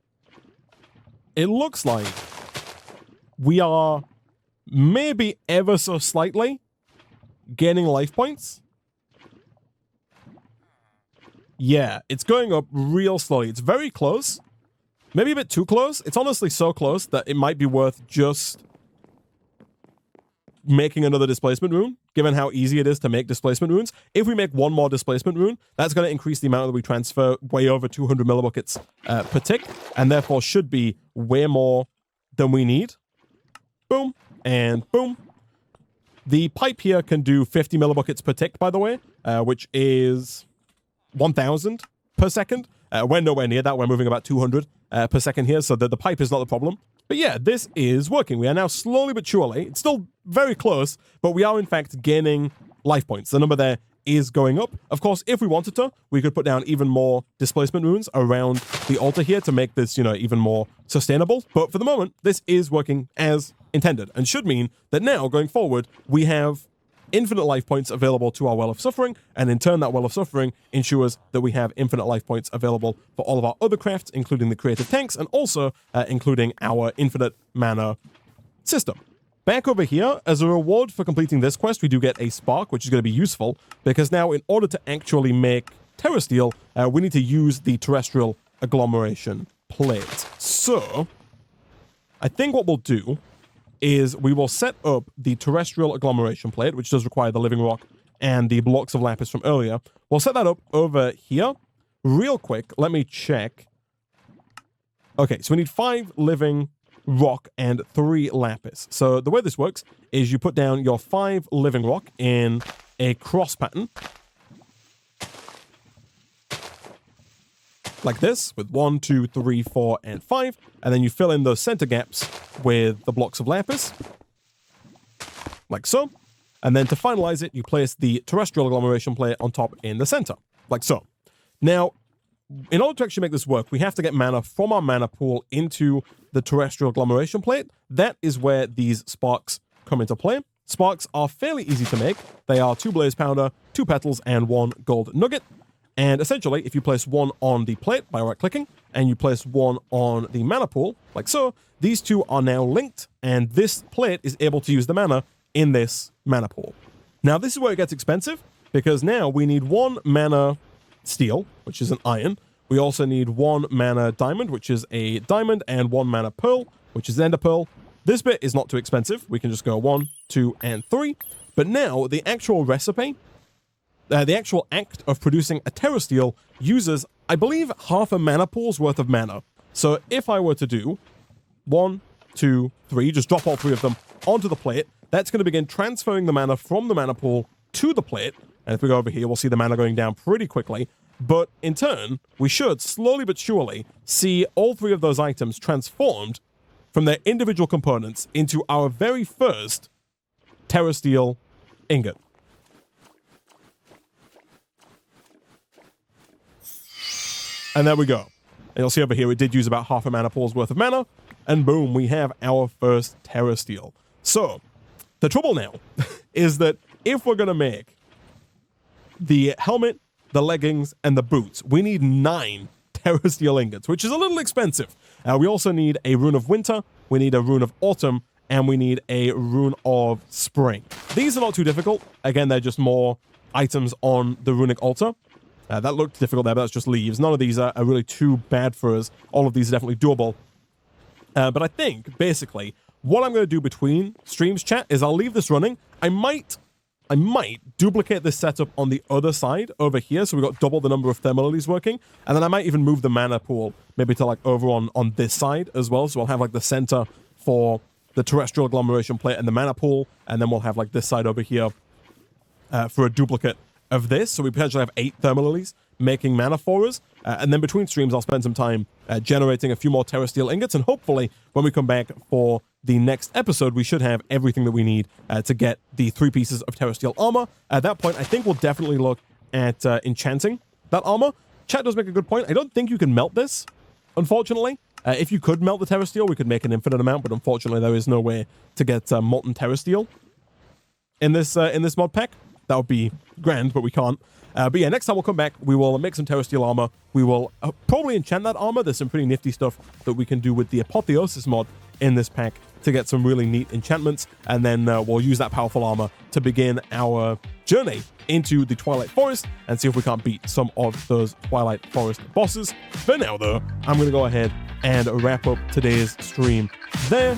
It looks like we are maybe ever so slightly gaining life points. Yeah, it's going up real slowly. It's very close. Maybe a bit too close. It's honestly so close that it might be worth just making another displacement rune, given how easy it is to make displacement runes. If we make one more displacement rune, that's going to increase the amount that we transfer way over 200 millibuckets per tick, and therefore should be way more than we need. Boom, and boom. The pipe here can do 50 millibuckets per tick, by the way, which is 1000 per second. We're nowhere near that. We're moving about 200 per second here, so the pipe is not the problem. But yeah, this is working. We are now slowly but surely, it's still very close, but we are in fact gaining life points. The number there is going up. Of course, if we wanted to, we could put down even more displacement runes around the altar here to make this, even more sustainable. But for the moment, this is working as intended and should mean that now, going forward, we have infinite life points available to our Well of Suffering, and in turn that Well of Suffering ensures that we have infinite life points available for all of our other crafts, including the creative tanks, and also including our infinite mana system. Back over here, as a reward for completing this quest, we do get a spark, which is going to be useful, because now in order to actually make TerraSteel, we need to use the terrestrial agglomeration plate. So, I think what we'll do is we will set up the terrestrial agglomeration plate, which does require the living rock and the blocks of lapis from earlier. We'll set that up over here. Real quick, let me check. Okay, so we need 5 living rock and 3 lapis. So the way this works is you put down your 5 living rock in a cross pattern. Like this, with 1, 2, 3, 4, and 5. And then you fill in those center gaps with the blocks of lapis. Like so. And then to finalize it, you place the terrestrial agglomeration plate on top in the center. like so. Now, in order to actually make this work, we have to get mana from our mana pool into the Terrestrial Agglomeration plate. That is where these sparks come into play. Sparks are fairly easy to make. They are 2 blaze powder, 2 petals, and 1 gold nugget. And essentially, if you place one on the plate by right-clicking, and you place one on the mana pool, like so, these two are now linked, and this plate is able to use the mana in this mana pool. Now, this is where it gets expensive, because now we need 1 mana steel, which is an iron. We also need 1 mana diamond, which is a diamond, and 1 mana pearl, which is ender pearl. This bit is not too expensive. We can just go 1, 2, and 3. But now, the actual recipe, the actual act of producing a TERRASTEEL uses, I believe, half a mana pool's worth of mana. So if I were to do 1, 2, 3, just drop all 3 of them onto the plate, that's going to begin transferring the mana from the mana pool to the plate. And if we go over here, we'll see the mana going down pretty quickly. But in turn, we should slowly but surely see all 3 of those items transformed from their individual components into our very first TERRASTEEL ingot. And there we go. And you'll see over here, it did use about half a mana pool's worth of mana. And boom, we have our first TERRASTEEL. So, the trouble now is that if we're going to make the helmet, the leggings, and the boots, we need 9 TERRASTEEL ingots, which is a little expensive. We also need a Rune of Winter, we need a Rune of Autumn, and we need a Rune of Spring. These are not too difficult. Again, they're just more items on the Runic Altar. That looked difficult there, but that's just leaves. None of these are really too bad for us. All of these are definitely doable. But I think, basically, what I'm going to do between streams, chat, is I'll leave this running. I might duplicate this setup on the other side over here, so we've got double the number of thermalilies working, and then I might even move the mana pool maybe to like over on this side as well, so I'll have like the center for the Terrestrial Agglomeration plate and the mana pool, and then we'll have like this side over here for a duplicate of this, so we potentially have 8 thermalilies making mana for us, and then between streams I'll spend some time generating a few more TERRASTEEL ingots, and hopefully when we come back for the next episode we should have everything that we need to get the 3 pieces of TERRASTEEL armor. At that point I think we'll definitely look at enchanting that armor. Chat does make a good point. I don't think you can melt this, unfortunately. If you could melt the TERRASTEEL we could make an infinite amount, but unfortunately there is no way to get molten TERRASTEEL in this mod pack. That would be grand, but we can't. But yeah, next time we'll come back, we will make some TERRASTEEL armor. We will probably enchant that armor. There's some pretty nifty stuff that we can do with the Apotheosis mod in this pack to get some really neat enchantments. And then we'll use that powerful armor to begin our journey into the Twilight Forest and see if we can't beat some of those Twilight Forest bosses. For now, though, I'm going to go ahead and wrap up today's stream there.